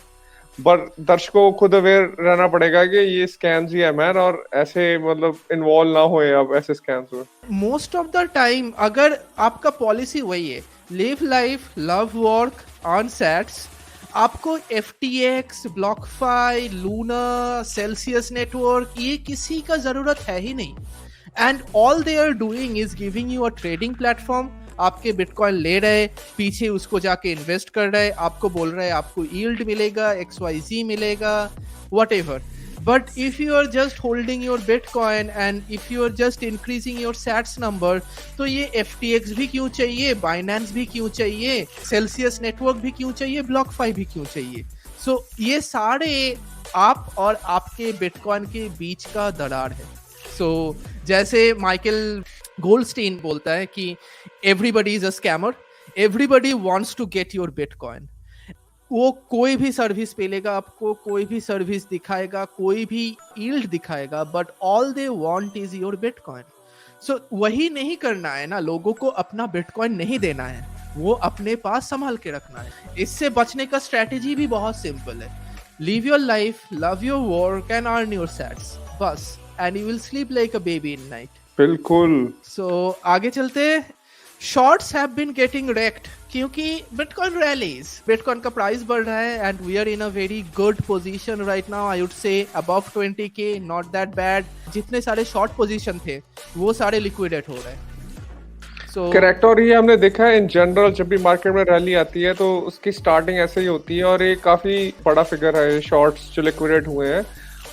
पर दर्शकों को खुद अवेयर रहना पड़ेगा कि ये स्कैम्स ही है मैन, और ऐसे मतलब इन्वॉल्व ना होए अब ऐसे स्कैम्स में। मोस्ट ऑफ द टाइम अगर आपका पॉलिसी वही है, live life, love work, earn sats, आपको FTX, BlockFi, Luna, Celsius network, ये किसी का जरूरत है ही नहीं। And all they are doing is giving you a trading platform. आपके बिटकॉइन ले रहे, पीछे उसको जाके इन्वेस्ट कर रहे, आपको बोल रहे आपको यील्ड मिलेगा, XYZ मिलेगा, whatever. But if you are just holding your Bitcoin and if you are just increasing your sats number, तो ये FTX भी क्यों चाहिए, Binance भी क्यों चाहिए, Celsius Network भी क्यों चाहिए, BlockFi भी क्यों चाहिए? So ये सारे आप और आपके बिटकॉइन के बीच का दरार है। So जैसे माइकल गोल्डस्टीन बोलता है कि everybody is a scammer, everybody wants to get your bitcoin. वो कोई भी सर्विस पेलेगा आपको, कोई भी सर्विस दिखाएगा, कोई भी यील्ड दिखाएगा, but all they want is your Bitcoin. So वही नहीं करना है ना, लोगों को अपना बिटकॉइन नहीं देना है, वो अपने पास संभाल के रखना है। इससे बचने का स्ट्रेटेजी भी बहुत सिंपल है, live your life, love your work and earn your sats, बस, and you will sleep like a baby in night. बिल्कुल। सो आगे चलते। Shorts have been getting rekt क्योंकि बिटकॉइन रैलीज, बिटकॉइन का प्राइस बढ़ रहा है and we are in a very good position right now. I would say above 20K, not that bad. जितने सारे शॉर्ट पोजीशन थे वो सारे लिक्विडेट हो रहे हैं। So correct. और ये हमने देखा है इन जनरल, जब भी मार्केट में रैली आती है तो उसकी स्टार्टिंग ऐसे ही होती है, और ये काफी बड़ा फिगर है शॉर्ट्स जो लिक्विडेट हुए हैं।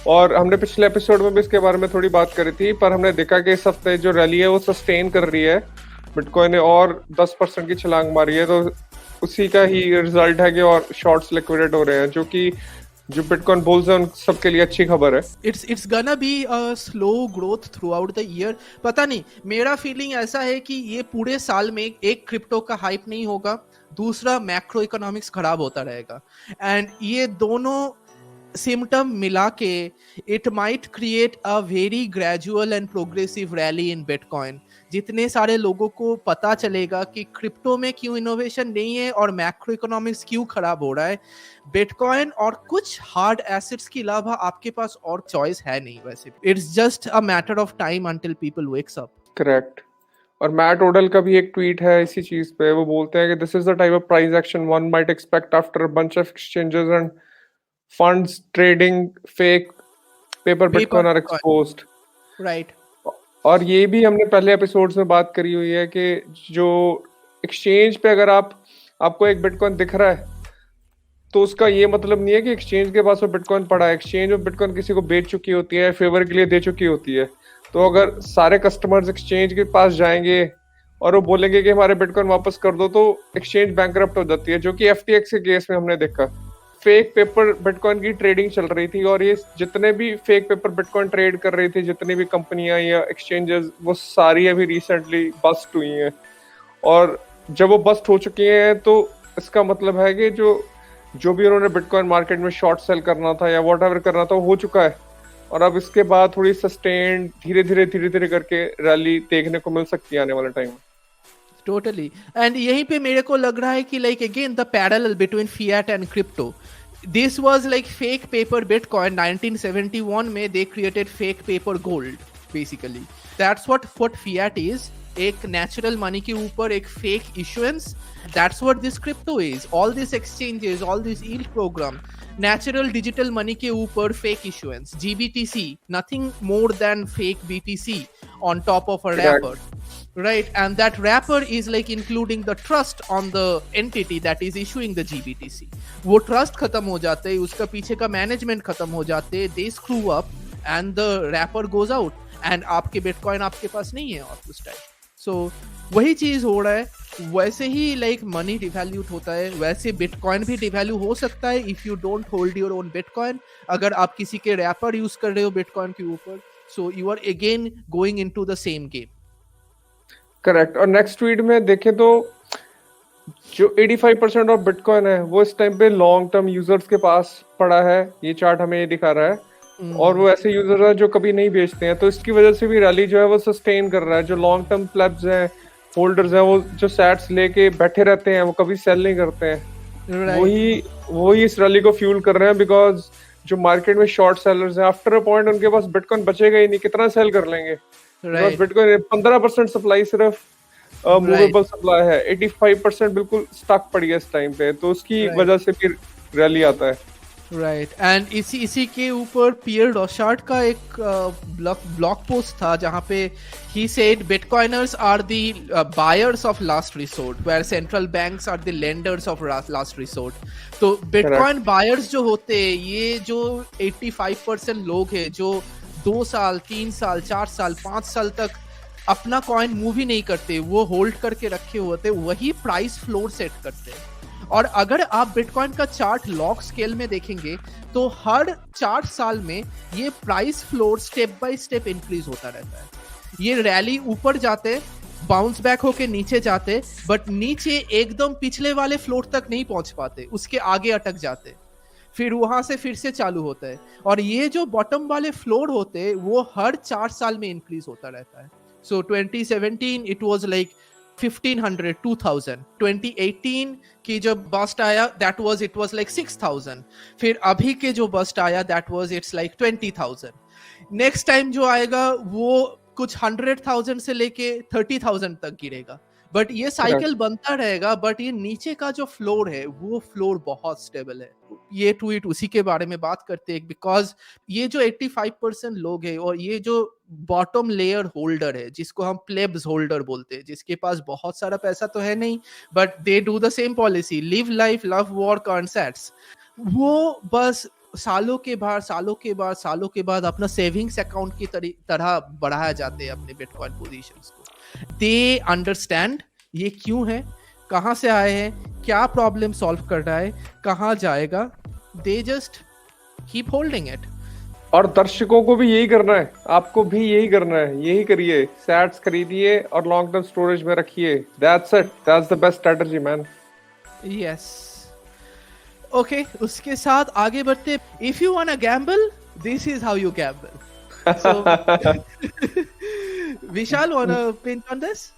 और हमने पिछले एपिसोड में भी इसके बारे में थोड़ी बात करी थी, पर हमने देखा कि इस हफ्ते जो रैली है वो सस्टेन कर रही है, बिटकॉइन ने और 10% की छलांग मारी है, तो उसी का ही रिजल्ट है कि और शॉर्ट्स लिक्विडेट हो रहे हैं, जो बिटकॉइन बुल्स हैं उन सबके लिए अच्छी खबर है। It's gonna be a slow growth through out the year. पता नहीं, मेरा फीलिंग ऐसा है कि ये पूरे साल में एक क्रिप्टो का हाइप नहीं होगा, दूसरा मैक्रो इकोनॉमिक्स खराब होता रहेगा, एंड ये दोनों सिम्टम मिला के it might create a very gradual and progressive rally in bitcoin. जितने सारे लोगों को पता चलेगा कि क्रिप्टो में क्यों इनोवेशन नहीं है और मैक्रो इकोनॉमिक्स क्यों खराब हो रहा है, बिटकॉइन और कुछ हार्ड एसेट्स के अलावा आपके पास और चॉइस है नहीं। वैसे it's just a matter of time until people wakes up. Correct. और मैट ओडल का भी एक ट्वीट है इसी चीज पे, वो बोलते हैं कि this is the type of price action one might expect after a bunch of exchanges and funds trading fake paper Bitcoin are exposed. Right. और ये भी हमने पहले एपिसोड्स में बात करी हुई है कि जो एक्सचेंज पे अगर आपको एक बिटकॉइन दिख रहा है तो उसका ये मतलब नहीं है कि एक्सचेंज के पास वो बिटकॉइन पड़ा है। एक्सचेंज में बिटकॉइन किसी को बेच चुकी होती है, फेवर के लिए दे चुकी होती है। तो अगर सारे कस्टमर्स एक्सचेंज के पास जाएंगे और वो बोलेंगे कि हमारे बिटकॉइन वापस कर दो, तो एक्सचेंज बैंकरप्ट हो जाती है, जो कि FTX के केस में हमने देखा। फेक पेपर बिटकॉइन की ट्रेडिंग चल रही थी, और ये जितने भी फेक पेपर बिटकॉइन ट्रेड कर रही थी, जितनी भी कंपनियां या एक्सचेंजेस, वो सारी अभी रिसेंटली बस्ट हुई हैं। और जब वो बस्ट हो चुकी हैं तो इसका मतलब है कि जो भी उन्होंने बिटकॉइन मार्केट में शॉर्ट सेल करना था या व्हाटएवर करना था वो हो चुका है। और अब इसके बाद थोड़ी सस्टेन धीरे धीरे करके रैली देखने को मिल सकती है आने वाले टाइम में। Totally. And यहीं पे मेरे को लग रहा है कि like again the parallel between fiat and crypto. This was like fake paper Bitcoin. 1971 में they created fake paper gold basically. That's what fiat is. एक natural money के ऊपर एक fake issuance. That's what this crypto is. All these exchanges, all this yield program, natural digital money के ऊपर fake issuance. GBTC, nothing more than fake BTC on top of a wrapper. Right, and that wrapper is like including the trust on the entity that is issuing the GBTC. वो trust खत्म हो जाते हैं, उसका पीछे का management खत्म हो जाते हैं, they screw up and the wrapper goes out and आपके Bitcoin आपके पास नहीं है और उस टाइम. So वही चीज हो रहा है. वैसे ही like money devalued होता है, वैसे Bitcoin भी devalue हो सकता है if you don't hold your own Bitcoin. अगर आप किसी के wrapper use कर रहे हो Bitcoin के ऊपर, so you are again going into the same game. Correct. और नेक्स्ट ट्वीट में देखें तो जो 85% ऑफ बिटकॉइन है वो इस टाइम पे लॉन्ग टर्म यूजर्स के पास पड़ा है. ये चार्ट हमें ये दिखा रहा है. और वो ऐसे यूजर है जो कभी नहीं बेचते हैं, तो इसकी वजह से भी रैली जो है वो सस्टेन कर रहा है. जो लॉन्ग टर्म प्लेब्स हैं, होल्डर्स हैं, वो जो सैट्स लेके बैठे रहते हैं, वो कभी सेल नहीं करते हैं. वही इस रैली को फ्यूल कर रहे हैं. बिकॉज जो मार्केट में शॉर्ट सेलर्स हैं, आफ्टर अ पॉइंट उनके पास बिटकॉइन बचेगा ही नहीं, कितना सेल कर लेंगे. बिटकॉइन 15% सप्लाई सिर्फ मूवेबल सप्लाई है, 85% बिल्कुल स्टक पड़ी है इस टाइम पे, तो उसकी वजह से फिर रैली आता है. राइट. एंड इसी के ऊपर पियर डॉशार्ट का एक ब्लॉग पोस्ट था जहां पे he said bitcoiners are the buyers of last resort where central banks are the lenders of last resort. तो बिटकॉइन बायर्स जो होते हैं, ये जो 85% लोग हैं जो 2 साल 3 साल 4 साल 5 साल तक अपना कॉइन मूव ही नहीं करते, वो होल्ड करके रखे होते, वही प्राइस फ्लोर सेट करते हैं. और अगर आप बिटकॉइन का चार्ट लॉग स्केल में देखेंगे तो हर 4 साल में ये price floor step by step increase होता रहता है. ये रैली ऊपर जाते, बाउंस बैक होके नीचे जाते, बट नीचे एकदम पिछले वाले फ्लोर तक नहीं पहुंच पाते, उसके आगे अटक जाते, फिर वहां से फिर से चालू होता है. और ये जो बॉटम वाले फ्लोर होते हैं वो हर 4 साल में इंक्रीज होता रहता है. सो 2017 इट वाज लाइक 1500 2000. 2018 की जब बस्ट आया इट वाज लाइक 6000. फिर अभी के जो बस्ट आया इट्स लाइक 20000. नेक्स्ट टाइम जो आएगा वो कुछ 100,000 से लेके 30,000 तक गिरेगा. बट ये साइकिल बनता रहेगा. बट ये नीचे का जो फ्लोर है वो फ्लोर बहुत स्टेबल है. ये ट्वीट उसी के बारे में बात करते हैं, बिकॉज ये जो 85% लोग हैं और ये जो बॉटम लेयर होल्डर है जिसको हम प्लेब्स होल्डर बोलते हैं, जिसके पास बहुत सारा पैसा तो है नहीं, but they do the same policy, live life love work earn sats. वो बस सालों के बाद अपना सेविंग्स अकाउंट की तरह बढ़ाया जाते हैं अपने बिटकॉइन पोजीशंस को. दे अंडरस्टैंड ये क्यों है, कहाँ से आए हैं, क्या प्रॉब्लम सॉल्व कर रहा है, कहाँ जाएगा. They just keep holding it. और दर्शकों को भी यही करना है, आपको भी यही करना है, यही करिए. सैट्स खरीदिए और लॉन्ग टर्म स्टोरेज में रखिए. That's it, that's the best strategy man. Yes. Okay, उसके साथ आगे बढ़ते. If you want to gamble, this is how you gamble. Vishal want to pinch on this?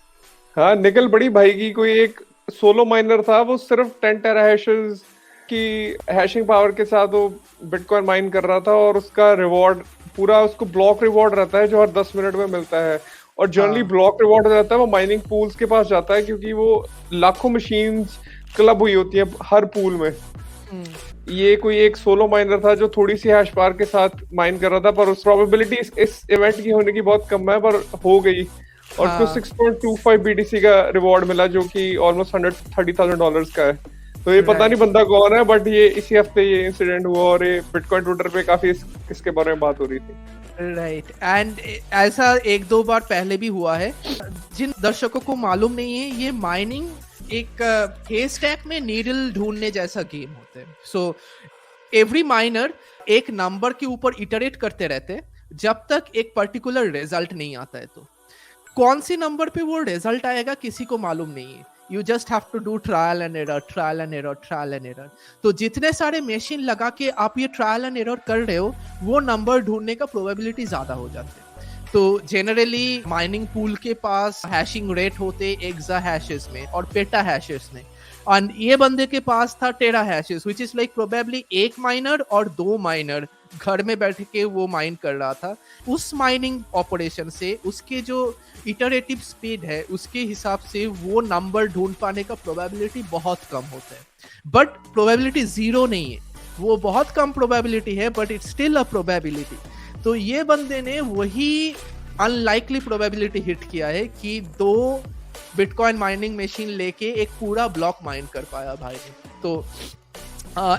हाँ, निकल बड़ी भाई की कोई एक सोलो माइनर था, वो सिर्फ 10 टेराहैशेस की हैशिंग पावर के साथ वो बिटकॉइन माइन कर रहा था, और उसका रिवॉर्ड पूरा उसको ब्लॉक रिवॉर्ड रहता है जो हर 10 मिनट में मिलता है. और जनरली ब्लॉक रिवॉर्ड रहता है वो माइनिंग पूल्स के पास जाता है, क्योंकि वो लाखों मशीन्स क्लब हुई होती है हर पूल में. ये कोई एक सोलो माइनर था जो थोड़ी सी हैश पावर के साथ माइन कर रहा था, पर उस प्रोबेबिलिटी इस इवेंट की होने की बहुत कम है, पर हो गई. और उसको 6.25 BTC का रिवॉर्ड मिला, जो कि ऑलमोस्ट $130,000 का है. तो ये पता नहीं बंदा कौन है, बट ये इसी हफ्ते ये इंसिडेंट हुआ और ये बिटकॉइन ट्विटर पे काफी इसके बारे में बात हो रही थी. राइट. एंड ऐसा 1-2 बार पहले भी हुआ है. जिन दर्शकों को मालूम नहीं है, ये माइनिंग एक हेस्टैक में नीडल ढूंढने जैसा गेम होता है. सो एवरी माइनर एक नंबर के ऊपर इटरेट करते रहते हैं जब तक एक पर्टिकुलर रिजल्ट नहीं आता है. तो कौन सी नंबर पे वो रिजल्ट आएगा किसी को मालूम नहीं है. You just have to do trial and error. तो जितने सारे मशीन लगा के आप ये ट्रायल एंड एरर कर रहे हो, वो नंबर ढूंढने का प्रोबेबिलिटी ज्यादा हो जाती है. तो जनरली माइनिंग पूल के पास हैशिंग रेट होते एक्सा हैशेस में और पेटा हैशेस में, और ये बंदे के पास था tera hashes, which is like probably एक माइनर और दो माइनर घर में बैठ के वो माइन कर रहा था। उस माइनिंग ऑपरेशन से उसके जो इटरेटिव स्पीड है उसके हिसाब से वो नंबर ढूंढ पाने का प्रोबेबिलिटी बहुत कम होता है, बट प्रोबेबिलिटी जीरो नहीं है, वो बहुत कम प्रोबेबिलिटी है, but it's still a probability. तो ये बंदे ने वही अनलाइकली प्रोबेबिलिटी हिट किया है कि 2 बिटकॉइन माइनिंग मशीन लेके एक पूरा ब्लॉक माइन कर पाया भाई ने। तो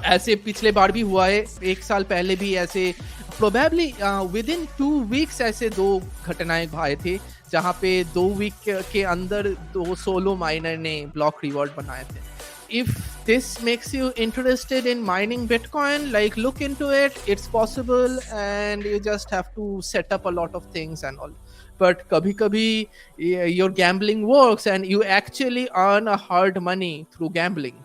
ऐसे पिछले बार भी हुआ है, 1 साल पहले भी ऐसे प्रोबेबली विद इन 2 वीक्स ऐसे 2 घटनाएं भाई थे जहाँ पे 2 वीक के अंदर 2 सोलो माइनर ने ब्लॉक रिवॉर्ड बनाए थे। If this makes you interested in mining Bitcoin, like look into it, it's possible and you just have to set up a lot of things and all. But kabhi your gambling works and you actually earn a hard money through gambling.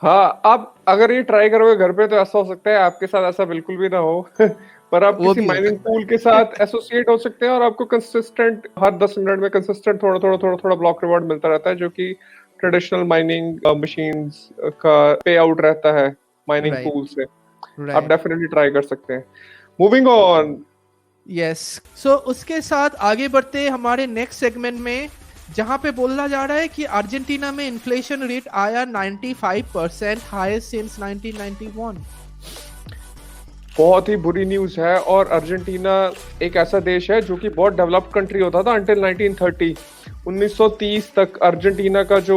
हाँ, आप अगर ये try करोगे घर पे तो ऐसा हो सकता है, आपके साथ ऐसा बिल्कुल भी ना हो पर आप वो किसी भी माइनिंग पूल के साथ एसोसिएट हो सकते हैं और आपको कंसिस्टेंट हर 10 मिनट में कंसिस्टेंट थोड़ा ब्लॉक रिवॉर्ड मिलता रहता है, जो कि ट्रेडिशनल माइनिंग मशीन्स का पे आउट रहता है माइनिंग Right. पूल से। Right. आप डेफिनेटली ट्राई कर सकते हैं। Moving on. यस, सो उसके साथ आगे बढ़ते हमारे नेक्स्ट सेगमेंट में, जहां पे बोला जा रहा है कि अर्जेंटीना में इन्फ्लेशन रेट आया 95% हाईएस्ट सिंस 1991। बहुत ही बुरी न्यूज है, और अर्जेंटीना एक ऐसा देश है जो कि बहुत डेवलप्ड कंट्री होता था अंटिल 1930। 1930 तक अर्जेंटीना का जो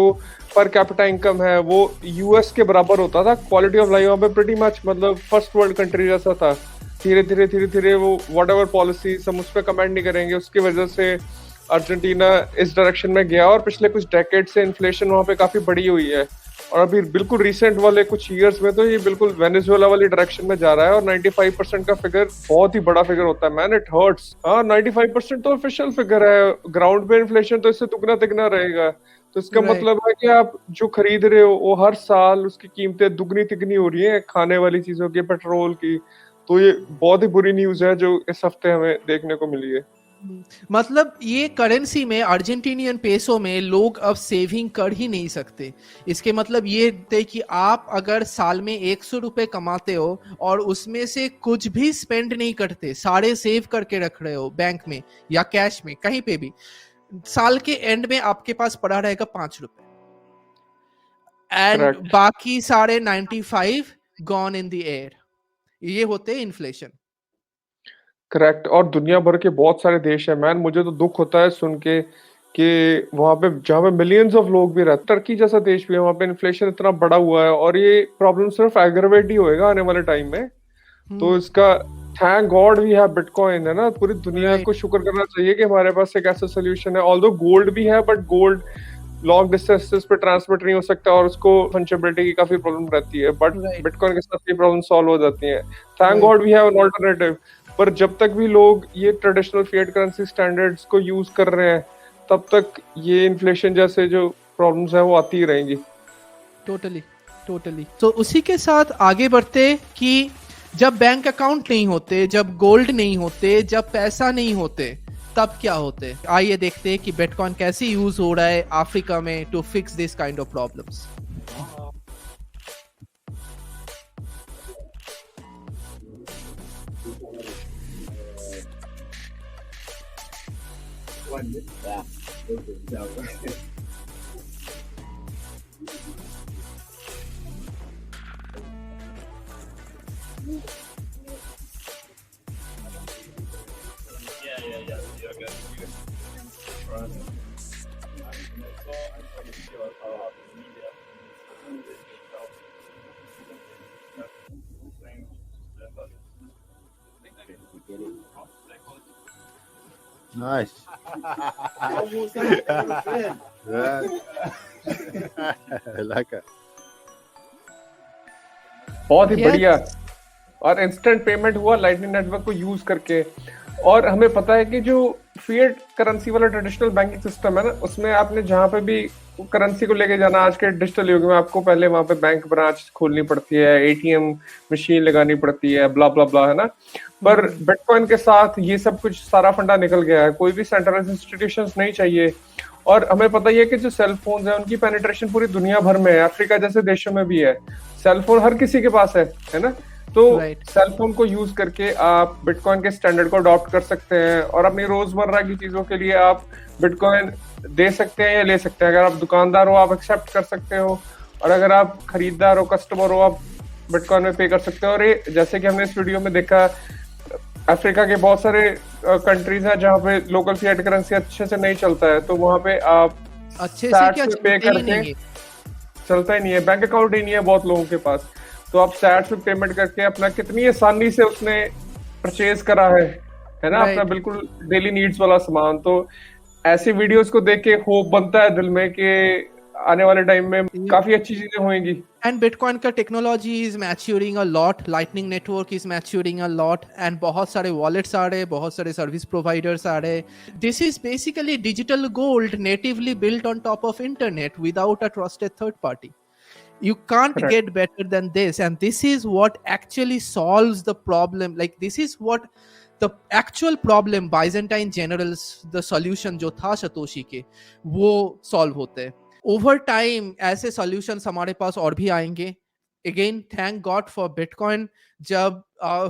पर कैपिटा इनकम है वो यूएस के बराबर होता था। क्वालिटी ऑफ लाइफ वहाँ पे प्रीटी मच मतलब फर्स्ट वर्ल्ड कंट्री जैसा था। धीरे धीरे वो व्हाटएवर पॉलिसी हम उस पर कमेंट नहीं करेंगे, उसकी वजह से अर्जेंटीना इस डायरेक्शन में गया, और पिछले कुछ डेकेड से इन्फ्लेशन वहाँ पे काफी बढ़ी हुई है, और अभी बिल्कुल रिसेंट वाले कुछ ईयर्स में तो ये बिल्कुल वेनेजुएला वाली डायरेक्शन में जा रहा है। और 95% का फिगर बहुत ही बड़ा फिगर होता है मैन, इट हर्ट्स। हाँ, 95% तो ऑफिशियल फिगर है, ग्राउंड पे इन्फ्लेशन तो इससे दुगना तिगना रहेगा। तो इसका मतलब है कि आप जो खरीद रहे हो वो हर साल उसकी कीमतें दुगनी तिगनी हो रही है, खाने वाली चीजों की, पेट्रोल की। तो ये बहुत ही बुरी न्यूज है जो इस हफ्ते हमें देखने को मिली है। मतलब ये करेंसी में, अर्जेंटीनियन पेसो में लोग अब सेविंग कर ही नहीं सकते। इसके मतलब ये थे कि आप अगर साल में 100 रुपए कमाते हो और उसमें से कुछ भी स्पेंड नहीं करते, सारे सेव करके रख रहे हो बैंक में या कैश में कहीं पे भी, साल के एंड में आपके पास पड़ा रहेगा 5 रुपए, एंड बाकी सारे 95 गॉन इन द एयर। ये होते इन्फ्लेशन। करेक्ट। और दुनिया भर के बहुत सारे देश है मैन, मुझे तो दुख होता है सुन के कि वहां पे जहाँ पे मिलियंस ऑफ लोग भी रहते, टर्की जैसा देश भी है, वहां पे इन्फ्लेशन इतना बड़ा हुआ है, और ये प्रॉब्लम सिर्फ एग्रवेट ही होएगा आने वाले टाइम में। तो इसका thank God we have bitcoin, है ना। पूरी दुनिया को शुक्र करना चाहिए कि हमारे पास एक ऐसा सोल्यूशन है। ऑल्दो गोल्ड भी है, बट गोल्ड लॉन्ग डिस्टेंसेस पे ट्रांसमिट नहीं हो सकता और उसको फंचेबिलिटी की काफी प्रॉब्लम रहती है, बट बिटकॉइन के साथ ये प्रॉब्लम सॉल्व हो जाती है। Thank God we have an alternative. पर जब तक भी लोग ये ट्रेडिशनल फिएट करेंसी स्टैंडर्ड्स को यूज कर रहे हैं, तब तक ये इन्फ्लेशन जैसे जो प्रॉब्लम्स है वो आती ही रहेंगी। टोटली। तो उसी के साथ आगे बढ़ते कि जब बैंक अकाउंट नहीं होते, जब गोल्ड नहीं होते, जब पैसा नहीं होते, तब क्या होते। आइए देखते हैं कि बिटकॉइन कैसे यूज हो रहा है अफ्रीका में to fix this kind of problems. Nice. I like it. बहुत ही बढ़िया। और इंस्टेंट पेमेंट हुआ लाइटनिंग नेटवर्क को यूज करके। और हमें पता है कि जो फिएट करेंसी वाला ट्रेडिशनल बैंकिंग सिस्टम है ना, उसमें आपने जहां पे भी करेंसी को लेके जाना, आज के डिजिटल युग में आपको पहले वहां पे बैंक ब्रांच खोलनी पड़ती है, एटीएम मशीन लगानी पड़ती है, ब्ला ब्ला ब्ला, है ना। पर बिटकॉइन के साथ ये सब कुछ सारा फंडा निकल गया है, कोई भी सेंट्रलाइज्ड इंस्टीट्यूशंस नहीं चाहिए। और हमें पता ही है कि जो सेल फोन है उनकी पेनिट्रेशन पूरी दुनिया भर में है, अफ्रीका जैसे देशों में भी है, सेल फोन हर किसी के पास है ना। तो सेल फोन को यूज करके आप बिटकॉइन के स्टैंडर्ड को अडॉप्ट कर सकते हैं और अपनी रोजमर्रा की चीजों के लिए आप बिटकॉइन दे सकते हैं या ले सकते हैं। अगर आप दुकानदार हो आप एक्सेप्ट कर सकते हो, और अगर आप खरीददार हो, कस्टमर हो, आप बिटकॉइन में पे कर सकते हो। और ये जैसे कि हमने इस वीडियो में देखा, अफ्रीका के बहुत सारे कंट्रीज हैं जहाँ पे लोकल फिएट करेंसी अच्छे से नहीं चलता है, तो वहाँ पे आप अच्छे से क्या पे करके चलता ही नहीं है, बैंक अकाउंट ही नहीं है बहुत लोगों के पास, तो आप सैट्स में पेमेंट करके अपना कितनी आसानी से उसने परचेज करा है ना, अपना बिल्कुल डेली नीड्स वाला सामान। तो ऐसी वीडियोस को देख के होप बनता है दिल में कि आने वाले टाइम में काफी अच्छी चीजें होंगी। एंड बिटकॉइन का technology is maturing a lot, lightning network is maturing a lot, and बहुत सारे वॉलेट्स आ रहे हैं, बहुत सारे सर्विस प्रोवाइडर्स आ रहे हैं। This is basically digital gold natively built on top of internet without a trusted third party. You can't get better than this, and this is what actually solves the problem. Like, this is what the actual problem Byzantine generals, the solution जो था Satoshi के, वो solve होते हैं। Over time ऐसे solutions हमारे पास और भी आएंगे। Again, thank God for Bitcoin. जब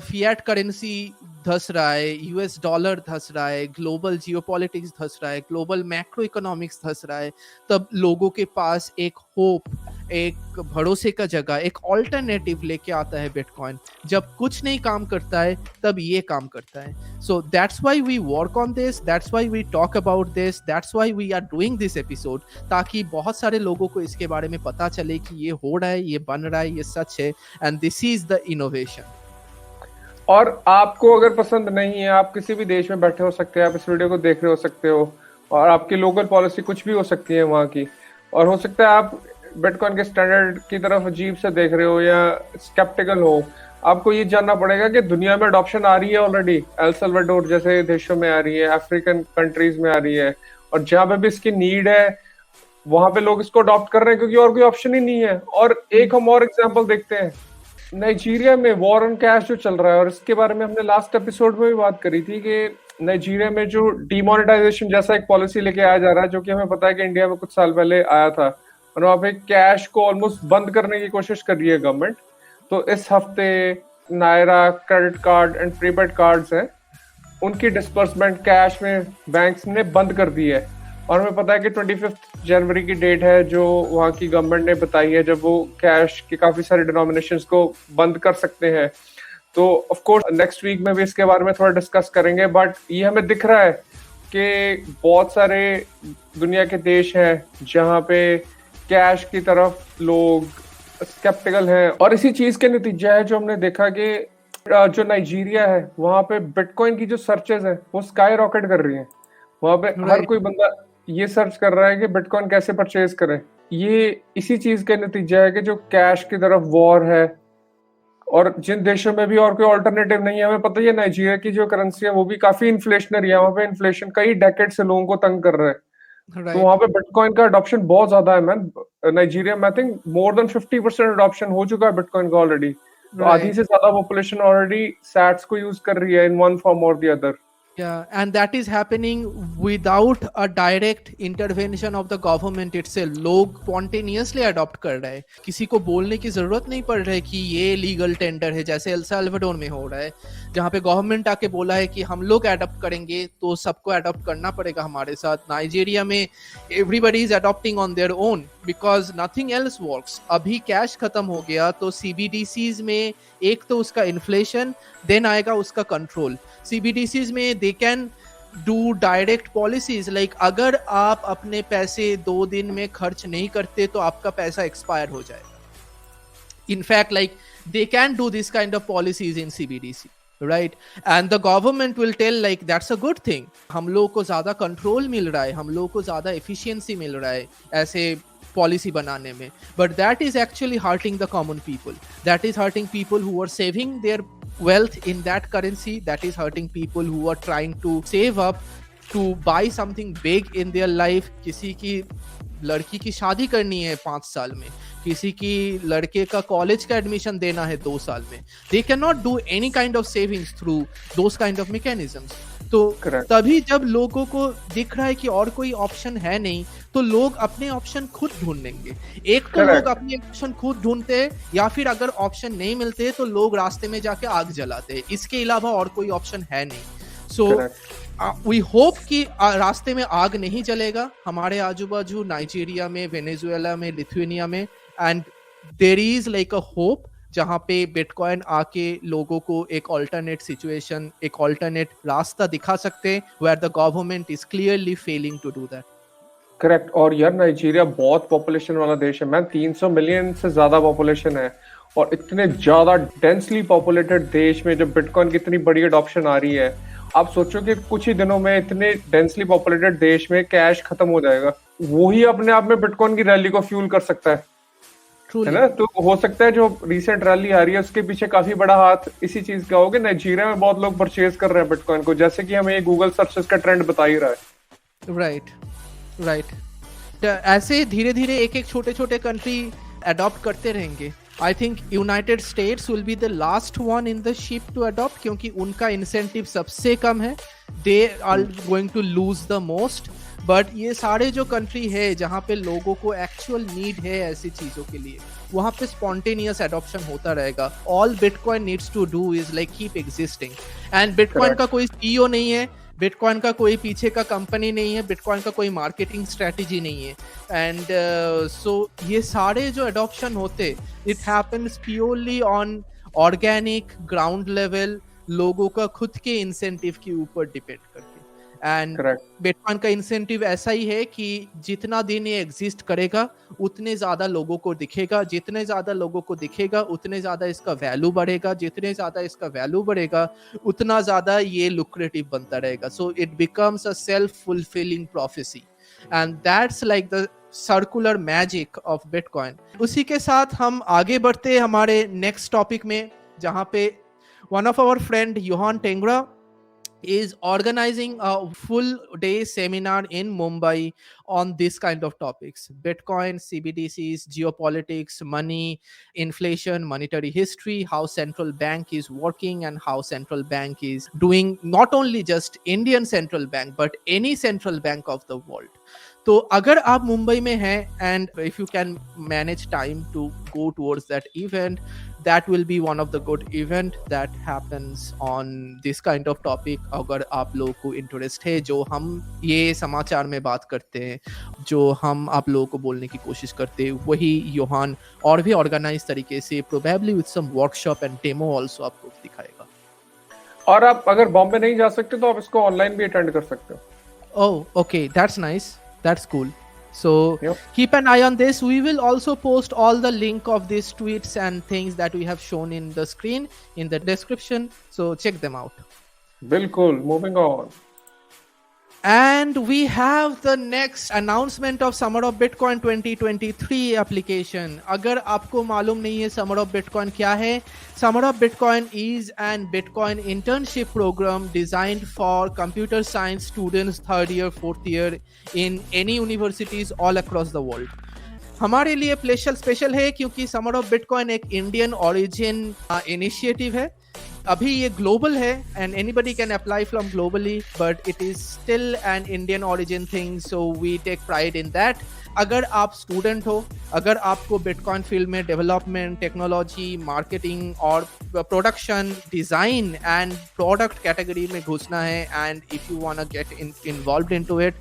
फिएट करेंसी धस रहा है, यूएस डॉलर धस रहा है, ग्लोबल जियोपॉलिटिक्स धस रहा है, ग्लोबल मैक्रो इकोनॉमिक्स धस रहा है, तब लोगों के पास एक होप, एक भरोसे का जगह, एक ऑल्टरनेटिव लेके आता है बिटकॉइन। जब कुछ नहीं काम करता है तब ये काम करता है। So that's why we work on this, that's why we talk about this, that's why we are doing this episode, ताकि बहुत सारे लोगों को इसके बारे में पता चले कि ये हो रहा है, ये बन रहा है, ये सच है, and this is the innovation. और आपको अगर पसंद नहीं है, आप किसी भी देश में बैठे हो सकते हैं, आप इस वीडियो को देख रहे हो सकते हो, और आपकी लोकल पॉलिसी कुछ भी हो सकती है वहाँ की, और हो सकता है आप बिटकॉइन के स्टैंडर्ड की तरफ अजीब से देख रहे हो या स्केप्टिकल हो। आपको ये जानना पड़ेगा कि दुनिया में अडॉप्शन आ रही है ऑलरेडी, एल सल्वाडोर जैसे देशों में आ रही है, अफ्रीकन कंट्रीज में आ रही है, और जहाँ पे भी इसकी नीड है वहां पे लोग इसको अडॉप्ट कर रहे हैं, क्योंकि और कोई ऑप्शन ही नहीं है। और एक हम और एग्जांपल देखते हैं, नाइजीरिया में वॉर ऑन कैश जो चल रहा है, और इसके बारे में हमने लास्ट एपिसोड में भी बात करी थी कि नाइजीरिया में जो डीमोनेटाइजेशन जैसा एक पॉलिसी लेके आया जा रहा है, जो कि हमें पता है कि इंडिया में कुछ साल पहले आया था, और वहाँ पे कैश को ऑलमोस्ट बंद करने की कोशिश कर रही है गवर्नमेंट। तो इस हफ्ते naira, credit card and prepaid cards हैं, उनकी डिस्बर्समेंट कैश में बैंक्स ने बंद कर दी है। और हमें पता है कि 25 जनवरी की डेट है जो वहाँ की गवर्नमेंट ने बताई है, जब वो कैश के काफी सारे डिनोमिनेशंस को बंद कर सकते हैं। तो ऑफ कोर्स नेक्स्ट वीक में भी इसके बारे में थोड़ा डिस्कस करेंगे, बट ये हमें दिख रहा है कि बहुत सारे दुनिया के देश हैं जहाँ पे कैश की तरफ लोग स्केप्टिकल हैं, और इसी चीज के नतीजा है जो हमने देखा कि जो नाइजीरिया है वहाँ पे बिटकॉइन की जो सर्चेज है वो स्काई रॉकेट कर रही है। वहाँ पे हर कोई बंदा ये सर्च कर रहा है कि बिटकॉइन कैसे परचेज करें। ये इसी चीज का नतीजा है कि जो कैश की तरफ वॉर है, और जिन देशों में भी और कोई ऑल्टरनेटिव नहीं है। हमें पता ही है नाइजीरिया की जो करेंसी है वो भी काफी इन्फ्लेशनरी है, वहाँ पे इन्फ्लेशन कई डेकेड से लोगों को तंग कर रहा है। तो वहाँ पे बिटकॉइन का अडॉप्शन बहुत ज्यादा है मैन। नाइजीरिया में I think more than 50% adoption हो चुका है बिटकॉइन का ऑलरेडी। तो आधी से ज्यादा पॉपुलेशन ऑलरेडी सैट्स को यूज कर रही है इन वन फॉर्म और the other. Yeah, and that is happening without a direct intervention of the government itself. लोग spontaneously adopt कर रहे हैं, किसी को बोलने की जरूरत नहीं पड़ रही है कि ये लीगल टेंडर है, जैसे एल साल्वाडोर में हो रहा है, जहाँ पे गवर्नमेंट आके बोला है कि हम लोग अडॉप्ट करेंगे तो सबको अडॉप्ट करना पड़ेगा हमारे साथ। नाइजीरिया में everybody is adopting on their own because nothing else works. अभी कैश खत्म हो गया तो CBDCs में एक तो उसका इन्फ्लेशन, देन आएगा उसका कंट्रोल। CBDCs में दे can do direct policies, like अगर आप अपने पैसे 2 दिन में खर्च नहीं करते तो आपका पैसा एक्सपायर हो जाएगा। In fact like they can do this kind of policies in CBDC, right? And the government will tell like that's a good thing, हम लोग को ज्यादा कंट्रोल मिल रहा है, हम लोग को ज्यादा एफिशिएंसी मिल रहा है ऐसे पॉलिसी बनाने में। But that is actually hurting the common people, that is hurting people who are saving their wealth in that currency that is hurting people who are trying to save up to buy something big in their life. किसी की लड़की की शादी करनी है 5 साल में, किसी की लड़के का कॉलेज का एडमिशन देना है 2 साल में. They cannot do any kind of savings through those kind of mechanisms. तो Correct. तभी जब लोगों को दिख रहा है कि और कोई ऑप्शन है नहीं, तो लोग अपने ऑप्शन खुद ढूंढेंगे. एक तो Correct. लोग अपने ऑप्शन खुद ढूंढते हैं, या फिर अगर ऑप्शन नहीं मिलते तो लोग रास्ते में जाके आग जलाते हैं. इसके अलावा और कोई ऑप्शन है नहीं. सो वी होप कि रास्ते में आग नहीं जलेगा हमारे आजू बाजू, नाइजीरिया में, वेनेजुएला में, लिथुआनिया में. And there is like a hope जहां पे बिटकॉइन आके लोगों को एक ऑल्टरनेट सिचुएशन, एक ऑल्टरनेट रास्ता दिखा सकते हैं, where the government is clearly failing to do that. Correct. और यार नाइजीरिया बहुत पॉपुलेशन वाला देश है मैम, 300 मिलियन से ज्यादा पॉपुलेशन है, और इतने ज्यादा डेंसली पॉपुलेटेड देश में जब बिटकॉइन की इतनी बड़ी अडॉप्शन आ रही है, आप सोचो कि कुछ ही दिनों में इतने डेंसली पॉपुलेटेड देश में कैश खत्म हो जाएगा. वही अपने आप में बिटकॉइन की रैली को फ्यूल कर सकता है ना. तो हो सकता है जो रिसेंट रैली आ रही है उसके पीछे काफी बड़ा हाथ इसी चीज का होगा. नाइजीरिया में बहुत लोग परचेज कर रहे हैं बिटकॉइन को, जैसे कि हमें गूगल सर्चेस का ट्रेंड बता ही रहा है. राइट. ऐसे धीरे धीरे एक एक छोटे छोटे कंट्री अडॉप्ट करते रहेंगे. I think United States will be the last one in the ship to adopt, क्योंकि उनका इंसेंटिव सबसे कम है. They are going to lose the most. But ये सारे जो कंट्री है जहाँ पे लोगों को एक्चुअल नीड है ऐसी चीजों के लिए, वहाँ पे स्पॉन्टेनियस एडॉप्शन होता रहेगा. All bitcoin needs to do is like keep existing. And bitcoin का कोई सीईओ नहीं है, बिटकॉइन का कोई पीछे का कंपनी नहीं है, बिटकॉइन का कोई मार्केटिंग स्ट्रेटेजी नहीं है. एंड सो ये सारे जो एडॉप्शन होते, it happens purely on organic ground level, लोगों का खुद के इंसेंटिव के ऊपर डिपेंड करके. एंड बिटकॉइन का इंसेंटिव ऐसा ही है कि जितना दिन ये एग्जिस्ट करेगा उतने ज्यादा लोगों को दिखेगा, जितने ज्यादा लोगों को दिखेगा उतने ज्यादा इसका वैल्यू बढ़ेगा, जितने ज्यादा इसका वैल्यू बढ़ेगा उतना ज्यादा ये लुक्रेटिव बनता रहेगा. So it becomes a self fulfilling prophecy, and that's like the circular magic of bitcoin. उसी के साथ हम आगे बढ़ते हैं हमारे नेक्स्ट टॉपिक में, जहां पे one of our friend Yohan Tengra is organizing a full day seminar in Mumbai on this kind of topics: Bitcoin, CBDCs, geopolitics, money, inflation, monetary history, how central bank is working, and how central bank is doing, not only just Indian central bank but any central bank of the world. तो अगर आप मुंबई में हैं and if you can manage time to go towards that event, that will be one of the good event that happens on this kind of topic. अगर आप लोगों को interest है, जो हम ये समाचार में बात करते हैं, जो हम आप लोगों को बोलने की कोशिश करते हैं, वही योहान और भी ऑर्गेनाइज तरीके से probably with some workshop and demo also आपको दिखाएगा. और आप अगर बॉम्बे नहीं जा सकते तो आप इसको ऑनलाइन भी अटेंड कर सकते हो. Oh, okay, that's nice. That's cool. So Yep. keep an eye on this. We will also post all the link of these tweets and things that we have shown in the screen in the description. So check them out. बिल्कुल. Moving on. And we have the next announcement of Summer of Bitcoin 2023 application. अगर आपको मालूम नहीं है Summer of Bitcoin क्या है, Summer of Bitcoin is an Bitcoin internship program designed for computer science students 3rd year, 4th year in any universities all across the world. हमारे लिए special है क्योंकि Summer of Bitcoin एक Indian origin initiative है. अभी ये global है and anybody can apply from globally, but it is still an Indian origin thing, so we take pride in that. अगर आप स्टूडेंट हो, अगर आपको बिटकॉइन फील्ड में डेवलपमेंट, टेक्नोलॉजी, मार्केटिंग और production, design and product category में घुसना है, and if you want to get involved into it,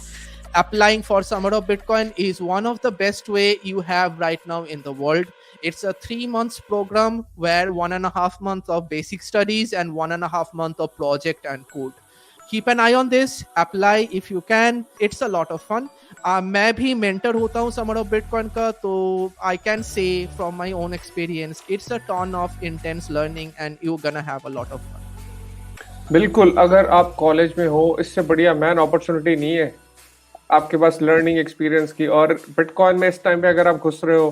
applying for Summer of Bitcoin is one of the best way you have right now in the world. It's a 3 months program where 1.5 months of basic studies and 1.5 months of project and code. Keep an eye on this. Apply if you can. It's a lot of fun. मैं भी mentor होता हूँ Summer of Bitcoin का, तो I can say from my own experience, it's a ton of intense learning and you're gonna have a lot of fun. बिल्कुल. अगर आप college में हो, इससे बढ़िया मैन अपॉर्चुनिटी नहीं है आपके पास लर्निंग एक्सपीरियंस की. और बिटकॉइन में इस टाइम पे अगर आप घुस रहे हो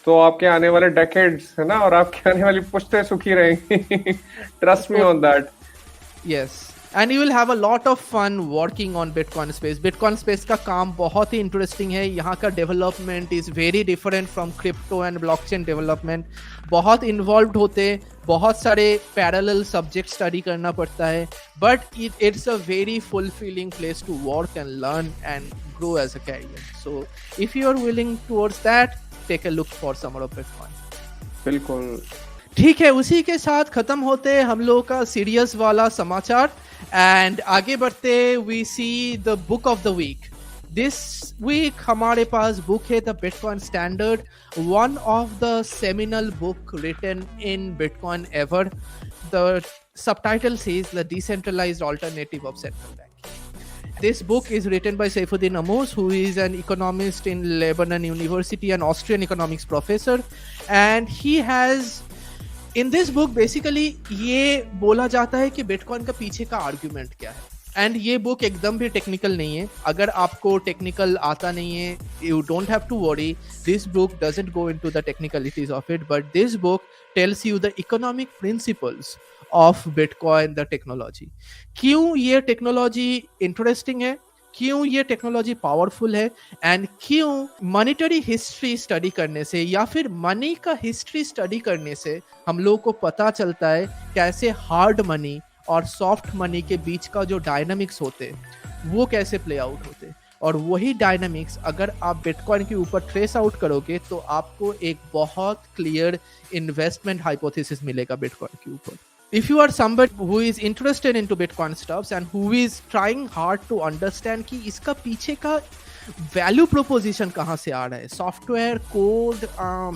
तो आपके आने वाले डेकेड्स है ना, और आपके आने वाली पुश्तें सुखी रहेंगी। Trust me on that. Yes, and you will have a lot of fun working on Bitcoin space. Bitcoin space का काम बहुत ही interesting है. यहाँ का development is very different from crypto and blockchain development. बहुत involved होते, बहुत सारे parallel subject study करना पड़ता है. But it's a very fulfilling place to work and learn and grow as a career. So if you are willing towards that, take a look for Summer of Bitcoin. बिल्कुल ठीक है, उसी के साथ खत्म होते हम लोग का सीरियस वाला समाचार एंड आगे बढ़ते we see the book of the week. This week हमारे पास बुक है the bitcoin standard, one of the seminal book written in bitcoin ever. The subtitle says the decentralised alternative of central bank. This book is written by Saifuddin Ammous, who is an economist in Lebanon University and Austrian economics professor, and he has in this book basically ये बोला जाता है कि bitcoin का पीछे का argument क्या है. एंड ये बुक एकदम भी टेक्निकल नहीं है. अगर आपको टेक्निकल आता नहीं है, you don't have to worry. This book doesn't go into the technicalities of it, but this book tells you the economic principles of bitcoin, the technology. क्यों ये टेक्नोलॉजी इंटरेस्टिंग है, क्यों ये टेक्नोलॉजी पावरफुल है, and क्यों monetary history study करने से या फिर मनी का हिस्ट्री स्टडी करने से हम लोग को पता चलता है कैसे हार्ड मनी और सॉफ्ट मनी के बीच का जो डायनामिक्स होते वो कैसे प्ले आउट होते. और वही डायनामिक्स अगर आप बिटकॉइन के ऊपर ट्रेस आउट करोगे तो आपको एक बहुत क्लियर इन्वेस्टमेंट हाइपोथेसिस मिलेगा बिटकॉइन के ऊपर. If you are somebody who is interested into Bitcoin stuffs and who is trying hard to understand कि इसका पीछे का वैल्यू प्रोपोजिशन कहाँ से आ रहा है, software, code,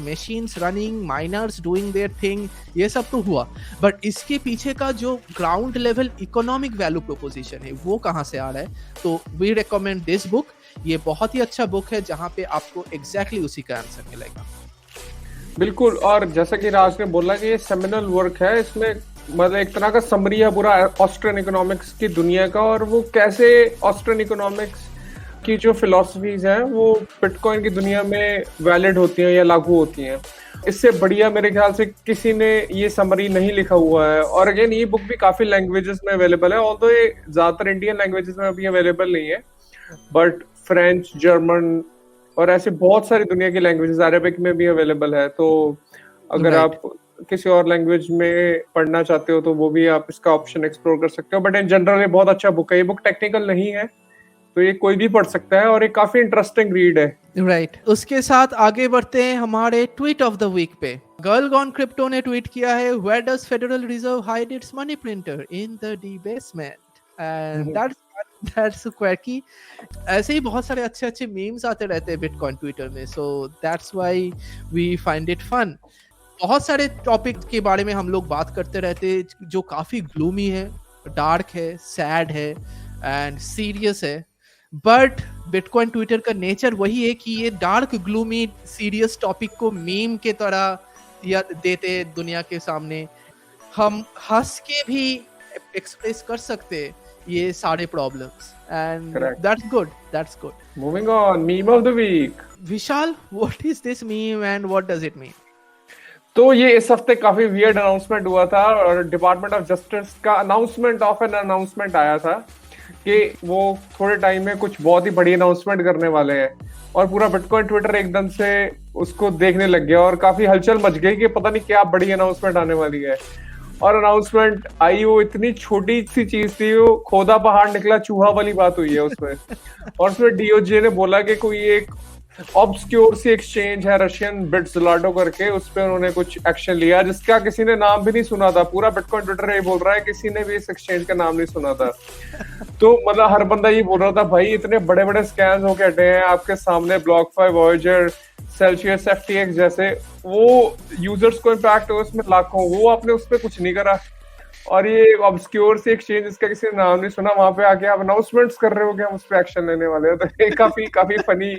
machines running, miners doing their thing, ये सब तो हुआ, बट इसके पीछे का जो ground level economic value proposition है वो कहाँ से आ रहा है. तो वी रिकमेंड दिस बुक. ये बहुत ही अच्छा बुक है जहाँ पे आपको एग्जैक्टली उसी का आंसर मिलेगा. बिल्कुल. और जैसा कि राज ने बोला कि ये सेमिनल वर्क है, इसमें मतलब एक तरह का समरी है पूरा ऑस्ट्रियन इकोनॉमिक्स की दुनिया का, और वो कैसे ऑस्ट्रियन इकोनॉमिक्स की जो फिलॉसफीज हैं वो बिटकॉइन की दुनिया में वैलिड होती हैं या लागू होती हैं. इससे बढ़िया मेरे ख्याल से किसी ने ये समरी नहीं लिखा हुआ है. और अगेन ये बुक भी काफी लैंग्वेजेस में अवेलेबल है, ऑल्दो ये ज्यादातर इंडियन लैंग्वेजेस में अभी अवेलेबल नहीं है, बट फ्रेंच, जर्मन और ऐसे बहुत सारी दुनिया की लैंग्वेजेस अरेबिक में भी अवेलेबल है. तो अगर आप किसी और लैंग्वेज में पढ़ना चाहते हो तो वो भी आप इसका ऑप्शन एक्सप्लोर कर सकते हो. बट इन जनरल ये बहुत अच्छा बुक है. ये बुक टेक्निकल नहीं है तो ये कोई भी पढ़ सकता है और ये काफी इंटरेस्टिंग रीड है. राइट. उसके साथ आगे बढ़ते हैं हमारे ट्वीट ऑफ द वीक पे. गर्ल गॉन क्रिप्टो ने ट्वीट किया है, where does Federal Reserve hide its money printer? In the basement. And that's quacky. ऐसे ही बहुत सारे अच्छे अच्छे मीम्स आते रहते हैं बिटकॉइन ट्विटर में, so that's why we find it fun. बहुत सारे टॉपिक के बारे में हम लोग बात करते रहते हैं जो काफी ग्लूमी है, डार्क है, सैड है एंड सीरियस है. बट बिटकॉइन ट्विटर का नेचर वही है कि ये डार्क, ग्लूमी, सीरियस टॉपिक को मीम के तरह या देते हैं दुनिया के सामने. हम हंस के भी एक्सप्रेस कर सकते ये सारे problems, and that's good. That's good. Moving on, meme of the week. Vishal, what is this meme and what does it mean? तो ये इस हफ्ते काफी वियर्ड अनाउंसमेंट हुआ था, और डिपार्टमेंट ऑफ जस्टिस का अनाउंसमेंट आया था कि वो थोड़े टाइम में कुछ बहुत ही बड़ी अनाउंसमेंट करने वाले हैं. और पूरा बिटकॉइन ट्विटर एकदम से उसको देखने लग गया और काफी हलचल मच गई कि पता नहीं क्या बड़ी अनाउंसमेंट आने वाली है. और अनाउंसमेंट आई, वो इतनी छोटी सी चीज थी, वो खोदा पहाड़ निकला चूहा वाली बात हुई है उसमें. और उसमें डीओजे ने बोला कि कोई एक ऑब्सक्योर सी एक्सचेंज है रशियन बिट्सलाडो करके, उस पर उन्होंने कुछ एक्शन लिया जिसका किसी ने नाम भी नहीं सुना था. पूरा बिटकॉइन ट्विटर ये बोल रहा है किसी ने भी इस एक्सचेंज का नाम नहीं सुना था. तो मतलब हर बंदा ये बोल रहा था भाई इतने बड़े बड़े स्कैम्स होके हटे हैं आपके सामने, BlockFi, Voyager, Celsius, FTX जैसे, वो यूजर्स को इम्पैक्ट हो उसमें लाखों, वो आपने उस पर कुछ नहीं करा. और ये ऑब्सक्योर सी एक्सचेंज जिसका किसी ने नाम नहीं सुना, वहां पे आके आप अनाउंसमेंट्स कर रहे हो कि हम उस पर एक्शन लेने वाले हैं. तो ये काफी फनी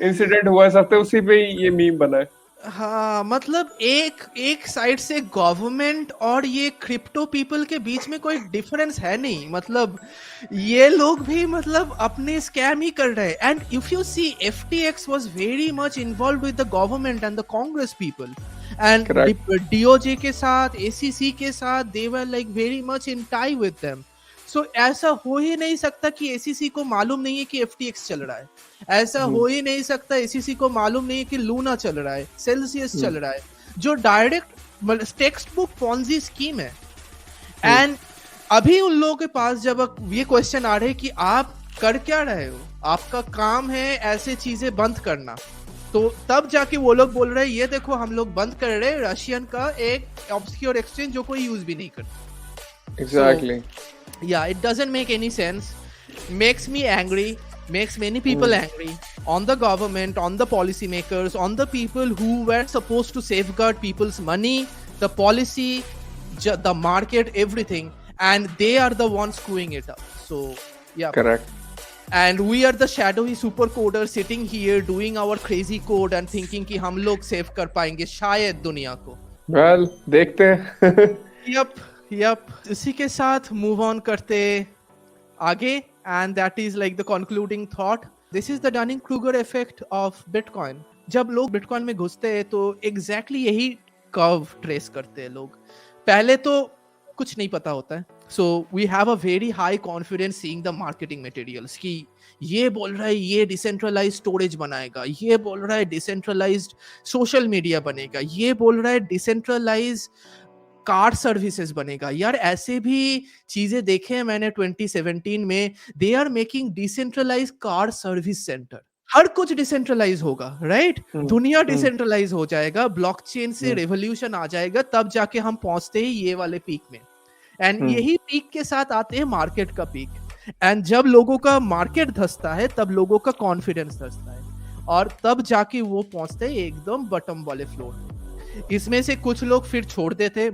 इंसिडेंट हुआ है इस हफ्ते, उसी पे ये मीम बना है. हाँ, मतलब एक साइड से गवर्नमेंट और ये क्रिप्टो पीपल के बीच में कोई डिफरेंस है नहीं, मतलब ये लोग भी मतलब अपने स्कैम ही कर रहे हैं। And if you see FTX was very much involve with the government and the Congress people, and DOJ के साथ, ACC के साथ, they were like very much in tie with them. So ऐसा हो ही नहीं सकता कि ACC को मालूम नहीं है कि FTX चल रहा है, ऐसा हो ही नहीं सकता ACC को मालूम नहीं है कि लूना चल रहा है, सेल्सियस चल रहा है, जो direct text book Ponzi scheme है। एंड अभी उन लोगों के पास जब ये क्वेश्चन आ रहे हैं कि आप कर क्या रहे हो, आपका काम है ऐसे चीजें बंद करना, तो तब जाके वो लोग बोल रहे हैं ये देखो हम लोग बंद कर रहे हैं रशियन का एक ऑब्सक्योर एक्सचेंज जो कोई यूज भी नहीं करता। Exactly. Yeah, it doesn't make any sense. Makes me angry, makes many people angry on the government, on the policymakers, on the people who were supposed to safeguard people's money, the policy, the market, everything, and they are the ones screwing it up. So yeah, Correct. and we are the shadowy super coders sitting here doing our crazy code and thinking कि हम लोग save कर पाएंगे शायद दुनिया को। Well, देखते हैं। Yep. इसी के साथ मूव ऑन करते आगे, and that is like the concluding thought. This is the Dunning Kruger effect of bitcoin. जब लोग बिटकॉइन में घुसते हैं तो एग्जैक्टली यही कर्व ट्रेस करते हैं लोग। पहले तो कुछ नहीं पता होता है, so we have a very high confidence seeing the marketing materials कि ये बोल रहा है ये डिसेंट्रलाइज्ड स्टोरेज बनाएगा, ये बोल रहा है डिसेंट्रलाइज्ड सोशल मीडिया बनेगा, ये बोल रहा है डिसेंट्रलाइज्ड कार सर्विसेज बनेगा। यार ऐसे भी चीजें देखे हैं मैंने 2017 में, they are making decentralised car service centre. हर कुछ डिसेंट्रलाइज होगा, राइट? दुनिया डिसेंट्रलाइज हो जाएगा, ब्लॉकचेन से रेवोल्यूशन आ जाएगा, तब जाके हम पहुंचते हैं ये वाले पीक में। एंड यही पीक के साथ आते हैं मार्केट का पीक। एंड जब लोगों का मार्केट धंसता है तब लोगों का कॉन्फिडेंस धंसता है, और तब जाके वो पहुंचते हैं एकदम बॉटम वाले फ्लोर में। इसमें से कुछ लोग फिर छोड़ देते,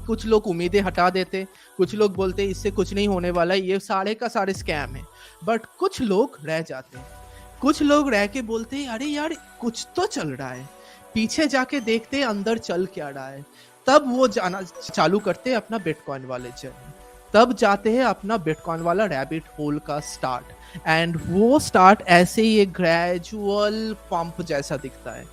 कुछ लोग उम्मीदें हटा देते, कुछ लोग बोलते इससे कुछ नहीं होने वाला, ये सारे का सारे स्कैम है। बट कुछ लोग रह जाते हैं, कुछ लोग रह के बोलते हैं अरे यार कुछ तो चल रहा है, पीछे जाके देखते हैं अंदर चल क्या रहा है। तब वो जाना चालू करते हैं अपना बिटकॉइन वाले जर्नी, तब जाते हैं अपना बिटकॉइन वाला रैबिट होल का स्टार्ट। एंड वो स्टार्ट ऐसे ही एक ग्रेजुअल पंप जैसा दिखता है।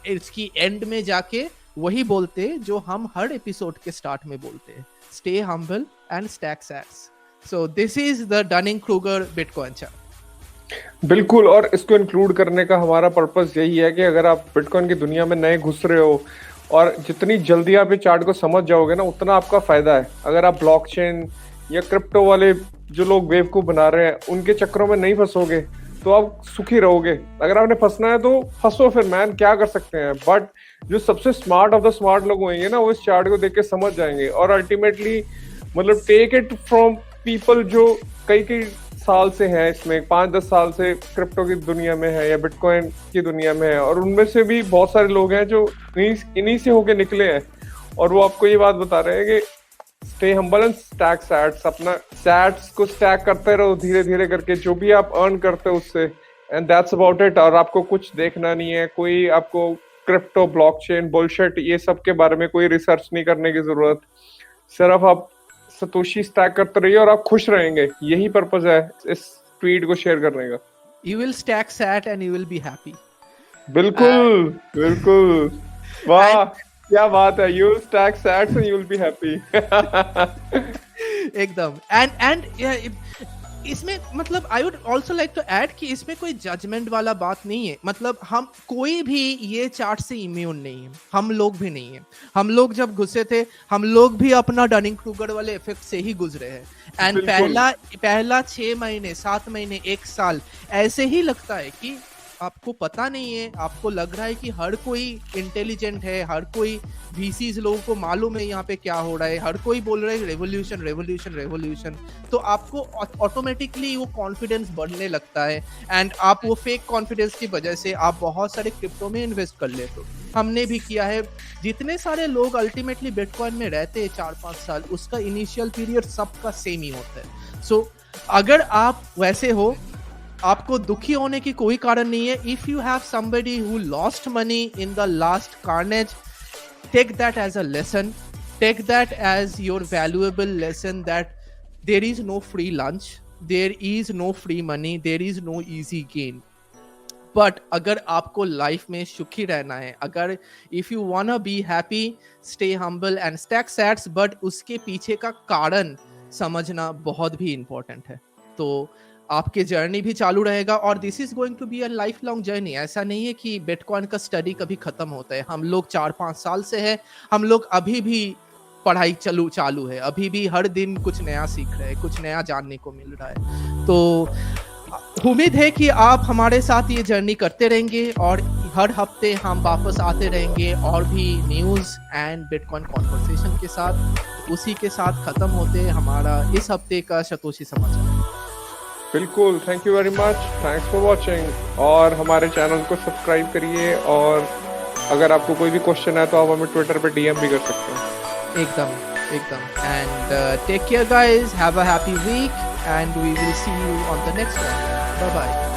इसकी एंड में जाके वही बोलते जो हम हर एपिसोड के स्टार्ट में बोलते हैं, stay humble and stack sats. So this is the Dunning Kruger bitcoin chart. बिल्कुल, और इसको इंक्लूड करने का हमारा पर्पस यही है कि अगर आप बिटकॉइन की दुनिया में नए घुस रहे हो और जितनी जल्दी आप ये चार्ट को समझ जाओगे ना उतना आपका फायदा है। अगर आप ब्लॉकचेन या क्रिप्टो वाले जो लोग बेवकूफ बना रहे हैं उनके चक्करों में नहीं फंसोगे तो आप सुखी रहोगे। अगर आपने फंसना है तो फंसो फिर, मैन क्या कर सकते हैं। बट जो सबसे स्मार्ट ऑफ द स्मार्ट लोग होंगे ना वो इस चार्ट को देख के समझ जाएंगे, और अल्टीमेटली मतलब टेक इट फ्रॉम पीपल जो कई साल से हैं इसमें, 5-10 साल से क्रिप्टो की दुनिया में है या बिटकॉइन की दुनिया में है, और उनमें से भी बहुत सारे लोग हैं जो इन्हीं से होके निकले हैं, और वो आपको ये बात बता रहे हैं कि stay humble and stack sats. अपना सैट्स को स्टैक करते रहो धीरे धीरे करके, जो भी आप अर्न करते हो उससे, एंड दैट्स अबाउट इट। और आपको कुछ देखना नहीं है, कोई आपको क्रिप्टो ब्लॉकचेन बुलशिट ये सब के बारे में कोई रिसर्च नहीं करने की जरूरत। सिर्फ आप सतोशी स्टैक करते रहिए और आप खुश रहेंगे। यही पर्पस है इस ट्वीट को शेयर करने का। You will stack sat and you will be happy. बिल्कुल बिल्कुल, वाह क्या बात है। You will stack sats and you will be happy. एकदम। एंड इसमें मतलब I would also like to add कि इसमें कोई जजमेंट वाला बात नहीं है। मतलब हम कोई भी ये चार्ट से इम्यून नहीं है, हम लोग भी नहीं है। हम लोग जब घुसे थे हम लोग भी अपना डनिंग-क्रूगर वाले इफेक्ट से ही गुजरे हैं। एंड पहला 6 महीने 7 महीने 1 साल ऐसे ही लगता है कि आपको पता नहीं है, आपको लग रहा है कि हर कोई इंटेलिजेंट है, हर कोई VCs लोगों को मालूम है यहाँ पे क्या हो रहा है, हर कोई बोल रहा है रेवोल्यूशन रेवोल्यूशन रेवोल्यूशन। तो आपको ऑटोमेटिकली वो कॉन्फिडेंस बढ़ने लगता है, एंड आप वो फेक कॉन्फिडेंस की वजह से आप बहुत सारे क्रिप्टो में इन्वेस्ट कर लेते हो। हमने भी किया है। जितने सारे लोग अल्टीमेटली बिटकॉइन में रहते हैं 4-5 साल, उसका इनिशियल पीरियड सबका सेम ही होता है। सो अगर आप वैसे हो आपको दुखी होने की कोई कारण नहीं है. If you have somebody who lost money in the last carnage, take that as a lesson. Take that as your valuable lesson that there is no free lunch, there is no free money, there is no easy gain. But अगर आपको life में सुखी रहना है, अगर if you wanna be happy, stay humble and stack sats, but उसके पीछे का कारण समझना बहुत भी इंपॉर्टेंट है. तो आपके जर्नी भी चालू रहेगा और this is going to be a life long journey. ऐसा नहीं है कि बिटकॉइन का स्टडी कभी खत्म होता है. हम लोग 4-5 साल से है, हम लोग अभी भी पढ़ाई चालू है, अभी भी हर दिन कुछ नया सीख रहे हैं, कुछ नया जानने को मिल रहा है. तो उम्मीद है कि आप हमारे साथ ये जर्नी करते रहेंगे और हर हफ्ते हम वापस आते रहेंगे और भी न्यूज़ एंड बिटकॉइन कॉन्वर्सेशन के साथ. उसी के साथ खत्म होते हमारा इस हफ्ते का सतोशी समाचार. बिल्कुल, thank you very much, thanks for watching. और हमारे चैनल को सब्सक्राइब करिए और अगर आपको कोई भी क्वेश्चन है तो आप हमें ट्विटर पे डीएम भी कर सकते हैं. एकदम. And take care guys, have a happy week and we will see you on the next one. Bye bye.